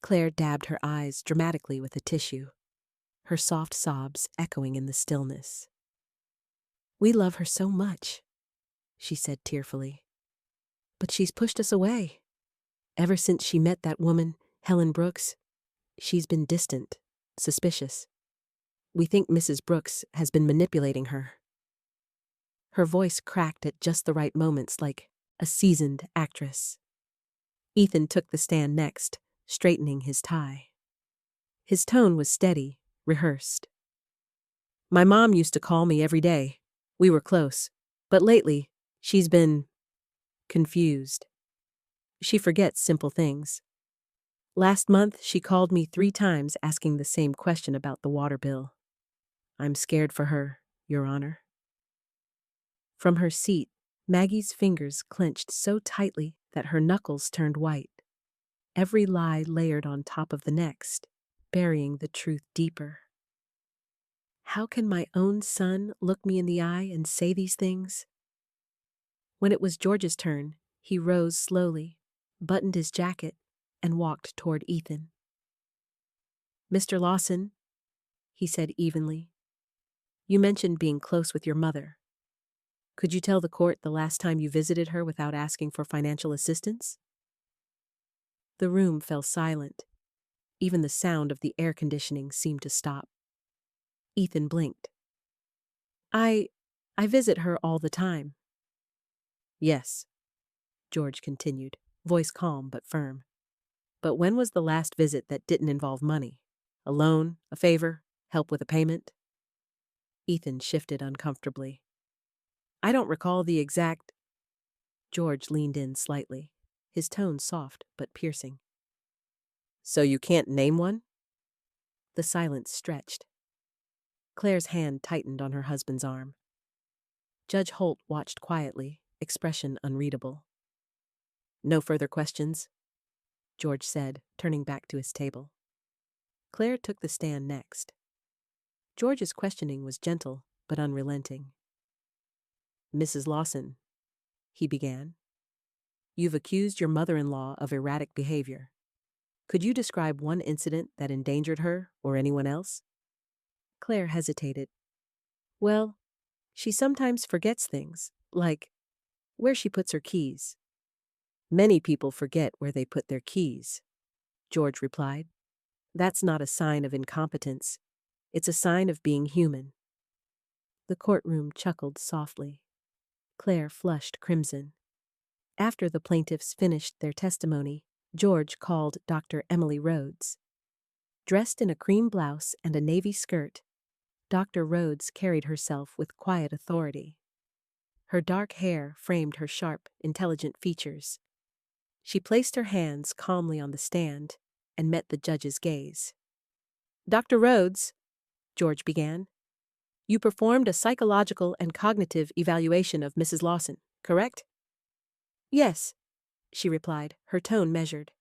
Claire dabbed her eyes dramatically with a tissue, her soft sobs echoing in the stillness. "We love her so much," she said tearfully. "But she's pushed us away. Ever since she met that woman, Helen Brooks, she's been distant, suspicious. We think Mrs. Brooks has been manipulating her." Her voice cracked at just the right moments like a seasoned actress. Ethan took the stand next, straightening his tie. His tone was steady, rehearsed. "My mom used to call me every day. We were close. But lately, she's been confused. She forgets simple things. Last month, she called me 3 times asking the same question about the water bill. I'm scared for her, Your Honor." From her seat, Maggie's fingers clenched so tightly that her knuckles turned white. Every lie layered on top of the next, burying the truth deeper. How can my own son look me in the eye and say these things? When it was George's turn, he rose slowly, buttoned his jacket, and walked toward Ethan. "Mr. Lawson," he said evenly, "you mentioned being close with your mother. Could you tell the court the last time you visited her without asking for financial assistance?" The room fell silent. Even the sound of the air conditioning seemed to stop. Ethan blinked. I visit her all the time." "Yes," George continued, voice calm but firm. "But when was the last visit that didn't involve money? A loan, a favor, help with a payment?" Ethan shifted uncomfortably. "I don't recall the exact—" George leaned in slightly, his tone soft but piercing. "So you can't name one?" The silence stretched. Claire's hand tightened on her husband's arm. Judge Holt watched quietly, expression unreadable. "No further questions?" George said, turning back to his table. Claire took the stand next. George's questioning was gentle but unrelenting. "Mrs. Lawson," he began, "you've accused your mother-in-law of erratic behavior. Could you describe one incident that endangered her or anyone else?" Claire hesitated. "Well, she sometimes forgets things, like where she puts her keys." "Many people forget where they put their keys," George replied. "That's not a sign of incompetence. It's a sign of being human." The courtroom chuckled softly. Claire flushed crimson. After the plaintiffs finished their testimony, George called Dr. Emily Rhodes. Dressed in a cream blouse and a navy skirt, Dr. Rhodes carried herself with quiet authority. Her dark hair framed her sharp, intelligent features. She placed her hands calmly on the stand and met the judge's gaze. "Dr. Rhodes," George began, "you performed a psychological and cognitive evaluation of Mrs. Lawson, correct?" "Yes," she replied, her tone measured.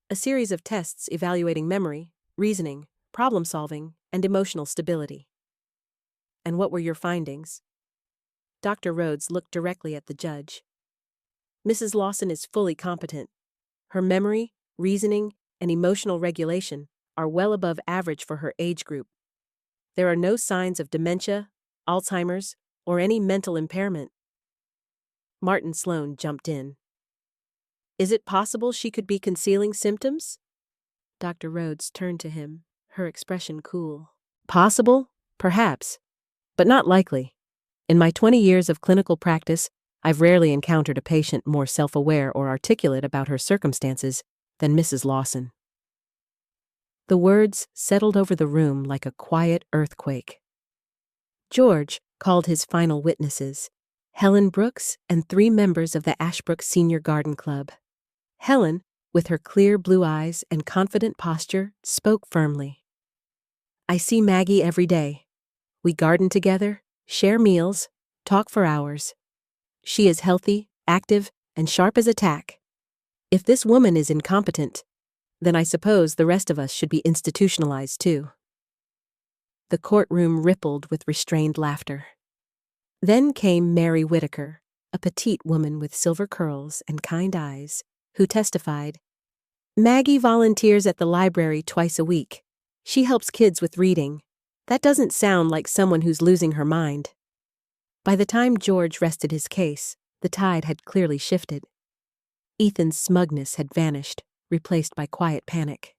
"A series of tests evaluating memory, reasoning, problem-solving, and emotional stability." "And what were your findings?" Dr. Rhodes looked directly at the judge. "Mrs. Lawson is fully competent. Her memory, reasoning, and emotional regulation are well above average for her age group. There are no signs of dementia, Alzheimer's, or any mental impairment." Martin Sloan jumped in. "Is it possible she could be concealing symptoms?" Dr. Rhodes turned to him, her expression cool. "Possible? Perhaps. But not likely. In my 20 years of clinical practice, I've rarely encountered a patient more self-aware or articulate about her circumstances than Mrs. Lawson." The words settled over the room like a quiet earthquake. George called his final witnesses, Helen Brooks and 3 members of the Ashbrook Senior Garden Club. Helen, with her clear blue eyes and confident posture, spoke firmly. "I see Maggie every day. We garden together, share meals, talk for hours. She is healthy, active, and sharp as a tack. If this woman is incompetent, then I suppose the rest of us should be institutionalized too." The courtroom rippled with restrained laughter. Then came Mary Whitaker, a petite woman with silver curls and kind eyes, who testified, "Maggie volunteers at the library twice a week. She helps kids with reading. That doesn't sound like someone who's losing her mind." By the time George rested his case, the tide had clearly shifted. Ethan's smugness had vanished, replaced by quiet panic.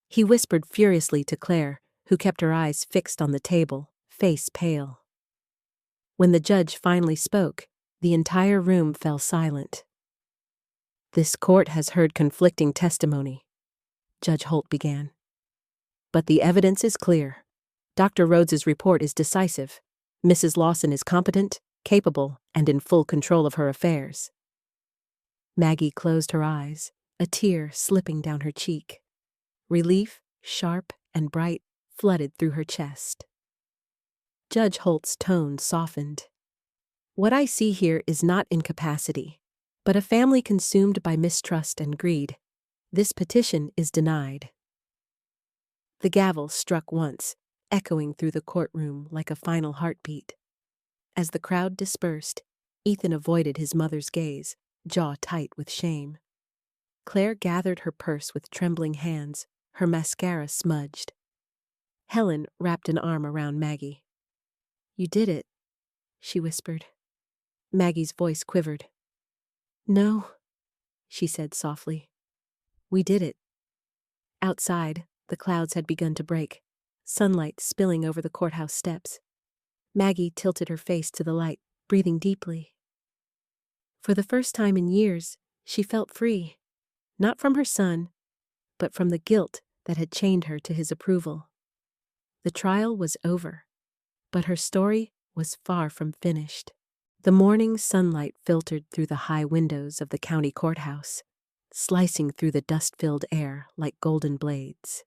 He whispered furiously to Claire, who kept her eyes fixed on the table, face pale. When the judge finally spoke, the entire room fell silent. "This court has heard conflicting testimony," Judge Holt began. "But the evidence is clear. Dr. Rhodes's report is decisive. Mrs. Lawson is competent, capable, and in full control of her affairs." Maggie closed her eyes, a tear slipping down her cheek. Relief, sharp and bright, flooded through her chest. Judge Holt's tone softened. "What I see here is not incapacity, but a family consumed by mistrust and greed. This petition is denied." The gavel struck once, echoing through the courtroom like a final heartbeat. As the crowd dispersed, Ethan avoided his mother's gaze, jaw tight with shame. Claire gathered her purse with trembling hands, her mascara smudged. Helen wrapped an arm around Maggie. "You did it," she whispered. Maggie's voice quivered. "No," she said softly. "We did it." Outside, the clouds had begun to break, sunlight spilling over the courthouse steps. Maggie tilted her face to the light, breathing deeply. For the first time in years, she felt free, not from her son, but from the guilt that had chained her to his approval. The trial was over, but her story was far from finished. The morning sunlight filtered through the high windows of the county courthouse, slicing through the dust-filled air like golden blades.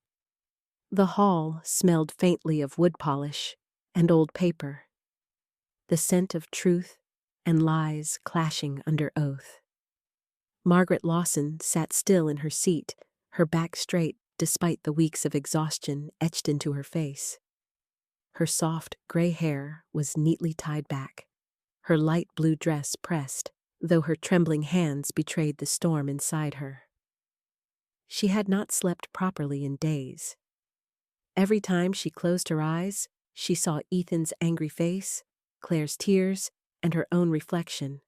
The hall smelled faintly of wood polish and old paper, the scent of truth and lies clashing under oath. Margaret Lawson sat still in her seat, her back straight despite the weeks of exhaustion etched into her face. Her soft gray hair was neatly tied back, her light blue dress pressed, though her trembling hands betrayed the storm inside her. She had not slept properly in days. Every time she closed her eyes, she saw Ethan's angry face, Claire's tears, and her own reflection.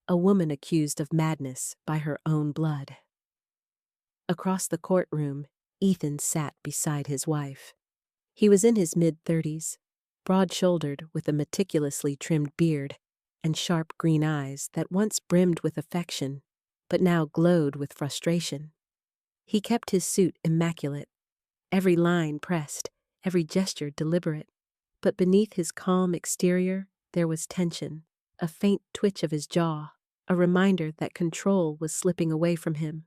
A woman accused of madness by her own blood. Across the courtroom, Ethan sat beside his wife. He was in his mid-30s, broad-shouldered with a meticulously trimmed beard and sharp green eyes that once brimmed with affection, but now glowed with frustration. He kept his suit immaculate, every line pressed, every gesture deliberate, but beneath his calm exterior there was tension, a faint twitch of his jaw, a reminder that control was slipping away from him.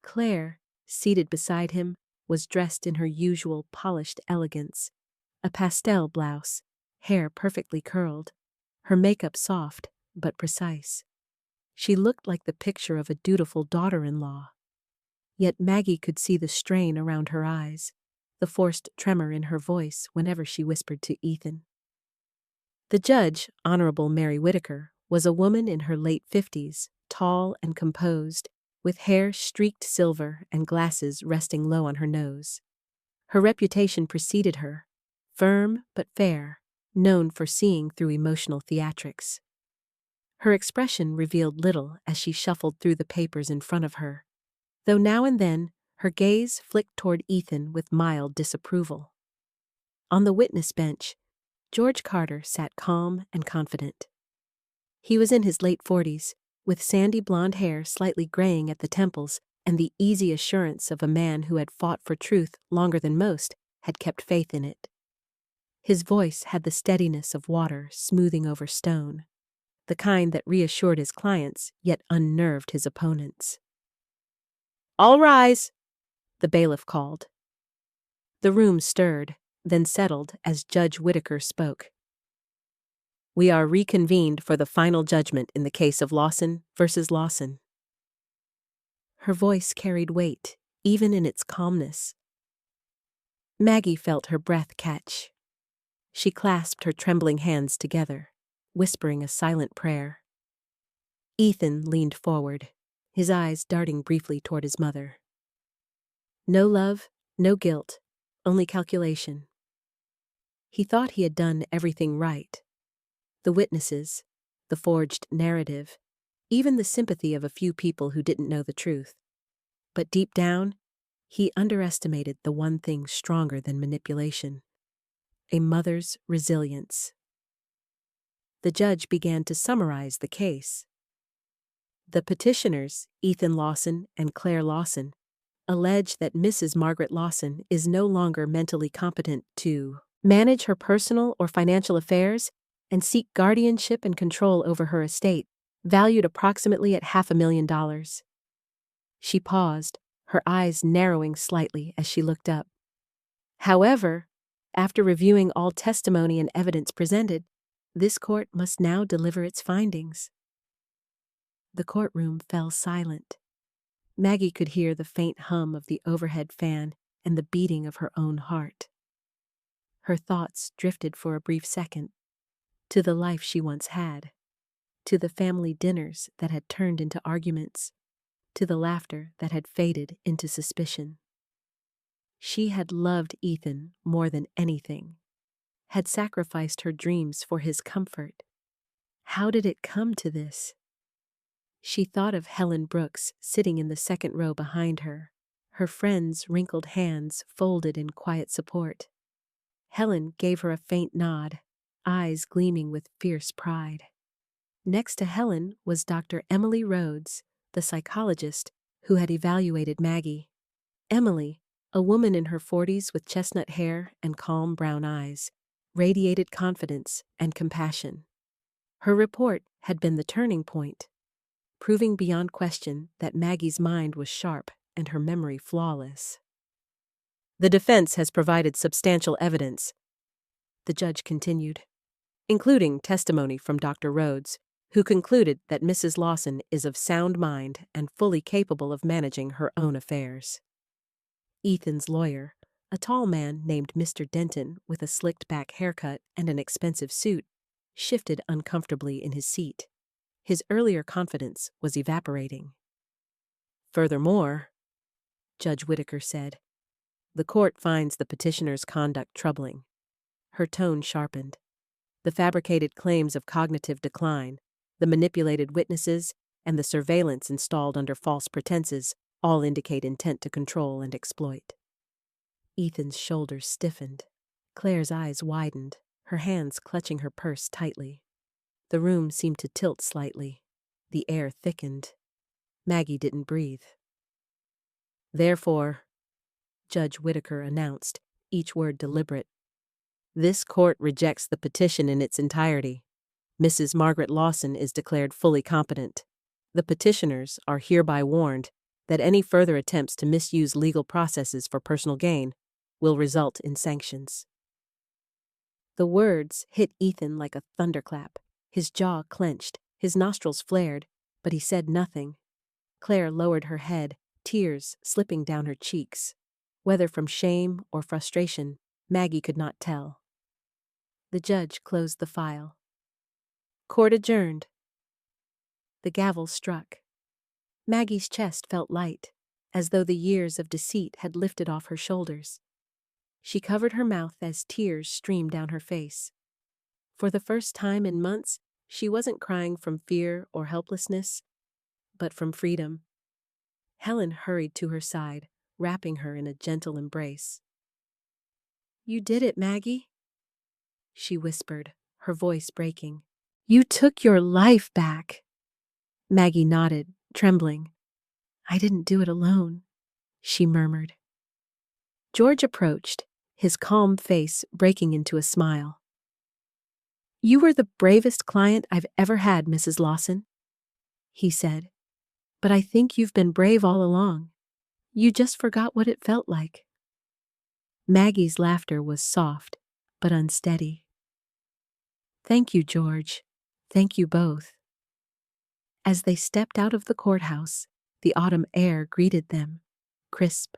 Claire, seated beside him, was dressed in her usual polished elegance, a pastel blouse, hair perfectly curled, her makeup soft but precise. She looked like the picture of a dutiful daughter-in-law. Yet Maggie could see the strain around her eyes, the forced tremor in her voice whenever she whispered to Ethan. The judge, Honorable Mary Whitaker, was a woman in her late 50s, tall and composed, with hair streaked silver and glasses resting low on her nose. Her reputation preceded her, firm but fair, known for seeing through emotional theatrics. Her expression revealed little as she shuffled through the papers in front of her, though now and then her gaze flicked toward Ethan with mild disapproval. On the witness bench, George Carter sat calm and confident. He was in his late 40s, with sandy blonde hair slightly graying at the temples and the easy assurance of a man who had fought for truth longer than most had kept faith in it. His voice had the steadiness of water smoothing over stone, the kind that reassured his clients yet unnerved his opponents. "All rise," the bailiff called. The room stirred, then settled as Judge Whitaker spoke. "We are reconvened for the final judgment in the case of Lawson versus Lawson." Her voice carried weight, even in its calmness. Maggie felt her breath catch. She clasped her trembling hands together, whispering a silent prayer. Ethan leaned forward, his eyes darting briefly toward his mother. No love, no guilt, only calculation. He thought he had done everything right. The witnesses, the forged narrative, even the sympathy of a few people who didn't know the truth. But deep down, he underestimated the one thing stronger than manipulation: a mother's resilience. The judge began to summarize the case. The petitioners, Ethan Lawson and Claire Lawson, allege that Mrs. Margaret Lawson is no longer mentally competent to manage her personal or financial affairs and seek guardianship and control over her estate, valued approximately at $500,000. She paused, her eyes narrowing slightly as she looked up. However, after reviewing all testimony and evidence presented, this court must now deliver its findings. The courtroom fell silent. Maggie could hear the faint hum of the overhead fan and the beating of her own heart. Her thoughts drifted for a brief second to the life she once had, to the family dinners that had turned into arguments, to the laughter that had faded into suspicion. She had loved Ethan more than anything, had sacrificed her dreams for his comfort. How did it come to this? She thought of Helen Brooks sitting in the second row behind her, her friend's wrinkled hands folded in quiet support. Helen gave her a faint nod, eyes gleaming with fierce pride. Next to Helen was Dr. Emily Rhodes, the psychologist who had evaluated Maggie. Emily, a woman in her 40s with chestnut hair and calm brown eyes, radiated confidence and compassion. Her report had been the turning point, proving beyond question that Maggie's mind was sharp and her memory flawless. The defense has provided substantial evidence, the judge continued, including testimony from Dr. Rhodes, who concluded that Mrs. Lawson is of sound mind and fully capable of managing her own affairs. Ethan's lawyer, a tall man named Mr. Denton with a slicked-back haircut and an expensive suit, shifted uncomfortably in his seat. His earlier confidence was evaporating. Furthermore, Judge Whitaker said, the court finds the petitioner's conduct troubling. Her tone sharpened. The fabricated claims of cognitive decline, the manipulated witnesses, and the surveillance installed under false pretenses all indicate intent to control and exploit. Ethan's shoulders stiffened. Claire's eyes widened, her hands clutching her purse tightly. The room seemed to tilt slightly. The air thickened. Maggie didn't breathe. Therefore, Judge Whitaker announced, each word deliberate, this court rejects the petition in its entirety. Mrs. Margaret Lawson is declared fully competent. The petitioners are hereby warned that any further attempts to misuse legal processes for personal gain will result in sanctions. The words hit Ethan like a thunderclap. His jaw clenched, his nostrils flared, but he said nothing. Claire lowered her head, tears slipping down her cheeks. Whether from shame or frustration, Maggie could not tell. The judge closed the file. Court adjourned. The gavel struck. Maggie's chest felt light, as though the years of deceit had lifted off her shoulders. She covered her mouth as tears streamed down her face. For the first time in months, she wasn't crying from fear or helplessness, but from freedom. Helen hurried to her side, wrapping her in a gentle embrace. You did it, Maggie, she whispered, her voice breaking. You took your life back. Maggie nodded, trembling. I didn't do it alone, she murmured. George approached, his calm face breaking into a smile. You were the bravest client I've ever had, Mrs. Lawson, he said. But I think you've been brave all along. You just forgot what it felt like. Maggie's laughter was soft, but unsteady. Thank you, George. Thank you both. As they stepped out of the courthouse, the autumn air greeted them, crisp,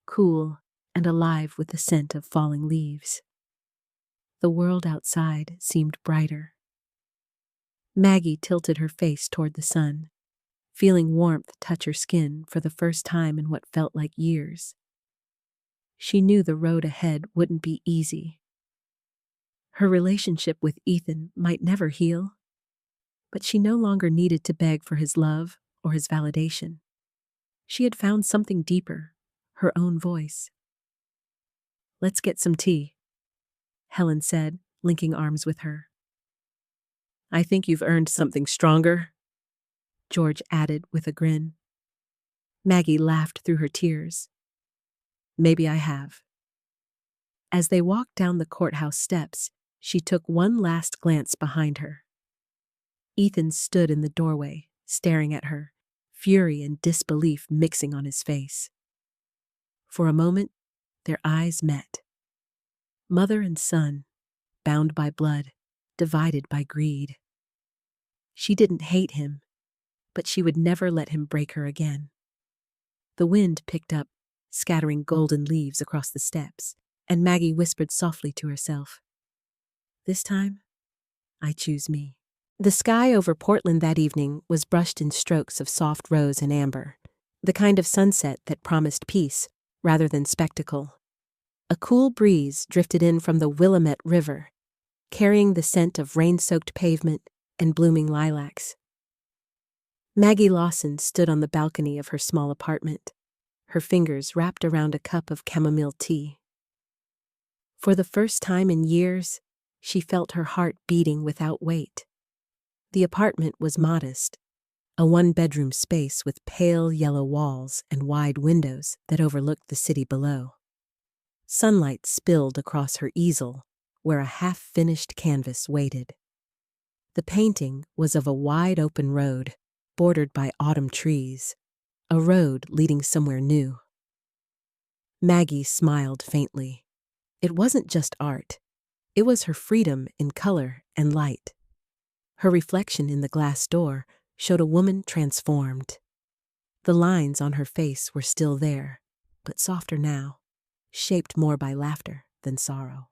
cool, and alive with the scent of falling leaves. The world outside seemed brighter. Maggie tilted her face toward the sun, feeling warmth touch her skin for the first time in what felt like years. She knew the road ahead wouldn't be easy. Her relationship with Ethan might never heal, but she no longer needed to beg for his love or his validation. She had found something deeper, her own voice. "Let's get some tea," Helen said, linking arms with her. "I think you've earned something stronger," George added with a grin. Maggie laughed through her tears. "Maybe I have." As they walked down the courthouse steps, she took one last glance behind her. Ethan stood in the doorway, staring at her, fury and disbelief mixing on his face. For a moment, their eyes met. Mother and son, bound by blood, divided by greed. She didn't hate him, but she would never let him break her again. The wind picked up, scattering golden leaves across the steps, and Maggie whispered softly to herself, "This time, I choose me." The sky over Portland that evening was brushed in strokes of soft rose and amber, the kind of sunset that promised peace rather than spectacle. A cool breeze drifted in from the Willamette River, carrying the scent of rain-soaked pavement and blooming lilacs. Maggie Lawson stood on the balcony of her small apartment, her fingers wrapped around a cup of chamomile tea. For the first time in years, she felt her heart beating without weight. The apartment was modest, a one-bedroom space with pale yellow walls and wide windows that overlooked the city below. Sunlight spilled across her easel, where a half-finished canvas waited. The painting was of a wide-open road, bordered by autumn trees, a road leading somewhere new. Maggie smiled faintly. It wasn't just art. It was her freedom in color and light. Her reflection in the glass door showed a woman transformed. The lines on her face were still there, but softer now, shaped more by laughter than sorrow.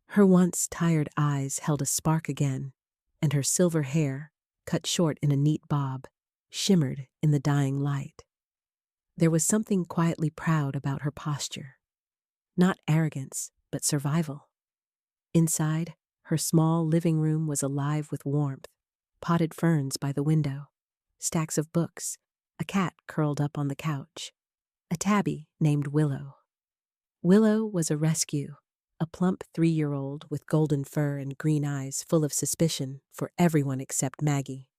Her once tired eyes held a spark again, and her silver hair, cut short in a neat bob, shimmered in the dying light. There was something quietly proud about her posture. Not arrogance, but survival. Inside, her small living room was alive with warmth, potted ferns by the window, stacks of books, a cat curled up on the couch, a tabby named Willow. Willow was a rescue, a plump 3-year-old with golden fur and green eyes full of suspicion for everyone except Maggie.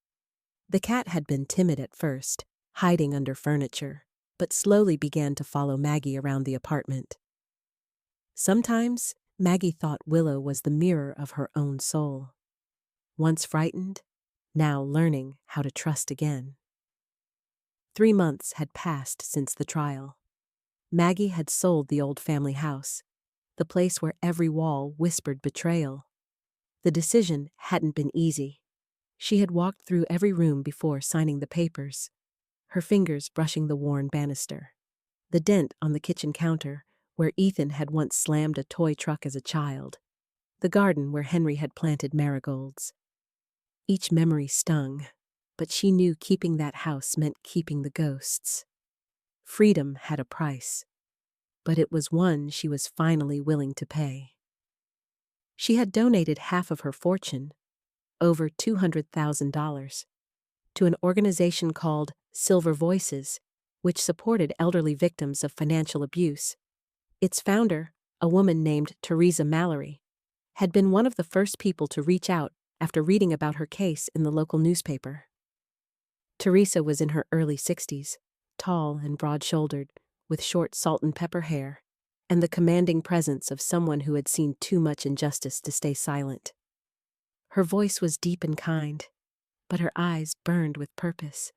The cat had been timid at first, hiding under furniture, but slowly began to follow Maggie around the apartment. Sometimes, Maggie thought Willow was the mirror of her own soul. Once frightened, now learning how to trust again. 3 months had passed since the trial. Maggie had sold the old family house, the place where every wall whispered betrayal. The decision hadn't been easy. She had walked through every room before signing the papers, her fingers brushing the worn banister, the dent on the kitchen counter where Ethan had once slammed a toy truck as a child, the garden where Henry had planted marigolds. Each memory stung, but she knew keeping that house meant keeping the ghosts. Freedom had a price, but it was one she was finally willing to pay. She had donated half of her fortune, over $200,000, to an organization called Silver Voices, which supported elderly victims of financial abuse. Its founder, a woman named Teresa Mallory, had been one of the first people to reach out after reading about her case in the local newspaper. Teresa was in her early 60s, tall and broad-shouldered, with short salt and pepper hair, and the commanding presence of someone who had seen too much injustice to stay silent. Her voice was deep and kind, but her eyes burned with purpose.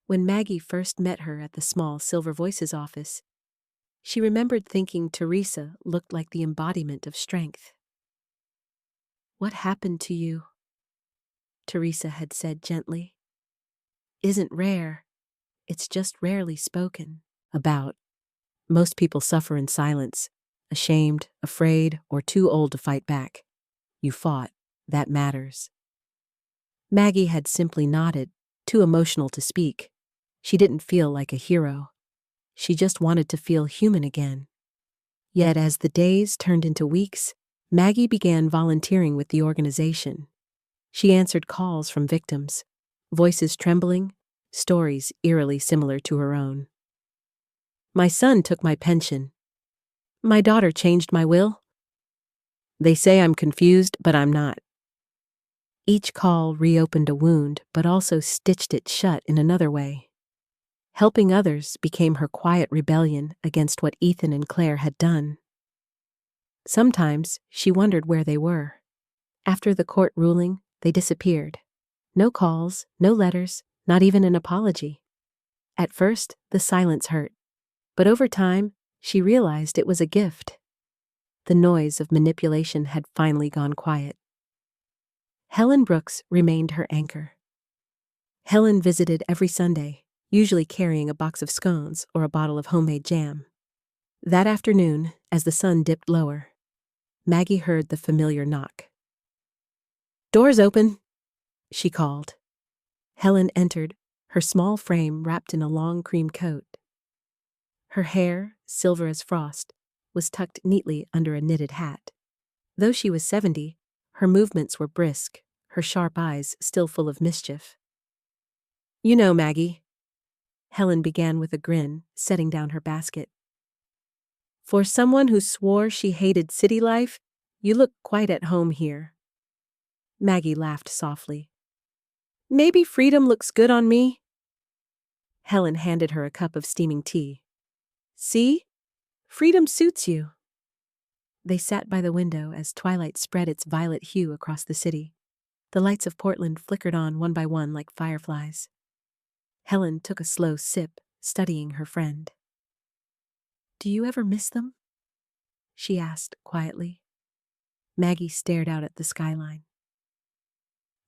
When Maggie first met her at the small Silver Voices office, she remembered thinking Teresa looked like the embodiment of strength. "What happened to you?" Teresa had said gently. "Isn't rare. It's just rarely spoken about. Most people suffer in silence, ashamed, afraid, or too old to fight back. You fought. That matters. Maggie had simply nodded, too emotional to speak. She didn't feel like a hero. She just wanted to feel human again. Yet as the days turned into weeks, Maggie began volunteering with the organization. She answered calls from victims, voices trembling, stories eerily similar to her own. My son took my pension. My daughter changed my will. They say I'm confused, but I'm not. Each call reopened a wound, but also stitched it shut in another way. Helping others became her quiet rebellion against what Ethan and Claire had done. Sometimes she wondered where they were. After the court ruling, they disappeared. No calls, no letters, not even an apology. At first, the silence hurt. But over time, she realized it was a gift. The noise of manipulation had finally gone quiet. Helen Brooks remained her anchor. Helen visited every Sunday, usually carrying a box of scones or a bottle of homemade jam. That afternoon, as the sun dipped lower, Maggie heard the familiar knock. "Doors open," she called. Helen entered, her small frame wrapped in a long cream coat. Her hair, silver as frost, was tucked neatly under a knitted hat. Though she was 70, her movements were brisk, her sharp eyes still full of mischief. "You know, Maggie," Helen began with a grin, setting down her basket. "For someone who swore she hated city life, you look quite at home here." Maggie laughed softly. "Maybe freedom looks good on me." Helen handed her a cup of steaming tea. "See? Freedom suits you." They sat by the window as twilight spread its violet hue across the city. The lights of Portland flickered on one by one like fireflies. Helen took a slow sip, studying her friend. "Do you ever miss them?" she asked quietly. Maggie stared out at the skyline.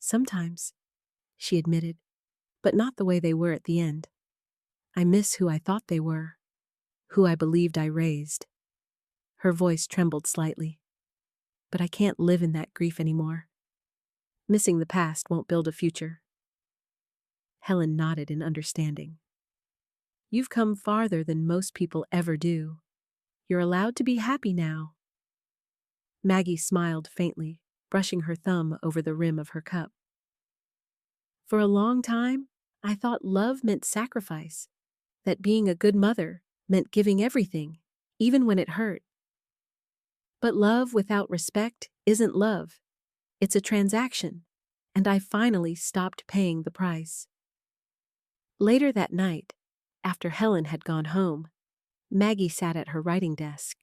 "Sometimes," she admitted, "but not the way they were at the end. I miss who I thought they were, who I believed I raised." Her voice trembled slightly. "But I can't live in that grief anymore. Missing the past won't build a future." Helen nodded in understanding. "You've come farther than most people ever do. You're allowed to be happy now." Maggie smiled faintly, brushing her thumb over the rim of her cup. "For a long time, I thought love meant sacrifice, that being a good mother meant giving everything, even when it hurt. But love without respect isn't love. It's a transaction, and I finally stopped paying the price." Later that night, after Helen had gone home, Maggie sat at her writing desk.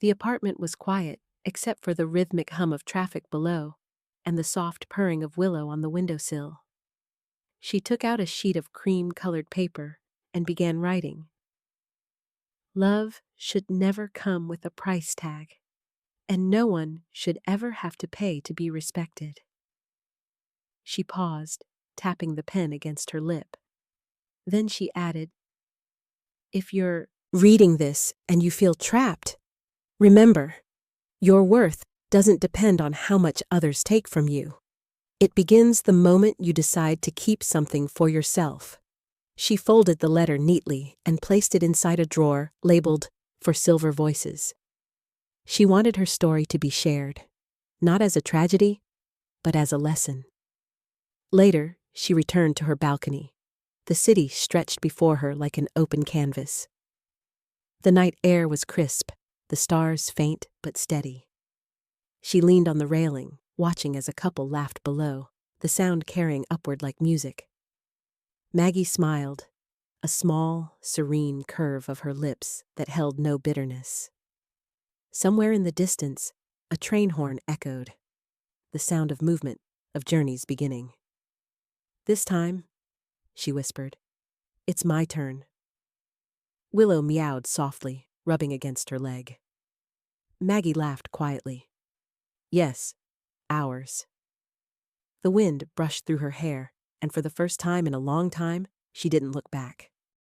The apartment was quiet, except for the rhythmic hum of traffic below and the soft purring of Willow on the windowsill. She took out a sheet of cream-colored paper and began writing. "Love should never come with a price tag, and no one should ever have to pay to be respected." She paused, tapping the pen against her lip. Then she added, "If you're reading this and you feel trapped, remember, your worth doesn't depend on how much others take from you. It begins the moment you decide to keep something for yourself." She folded the letter neatly and placed it inside a drawer labeled "For Silver Voices." She wanted her story to be shared, not as a tragedy, but as a lesson. Later, she returned to her balcony. The city stretched before her like an open canvas. The night air was crisp, the stars faint but steady. She leaned on the railing, watching as a couple laughed below, the sound carrying upward like music. Maggie smiled, a small, serene curve of her lips that held no bitterness. Somewhere in the distance, a train horn echoed, the sound of movement, of journeys beginning. "This time," she whispered, "it's my turn." Willow meowed softly, rubbing against her leg. Maggie laughed quietly. "Yes, ours." The wind brushed through her hair, and for the first time in a long time, she didn't look back.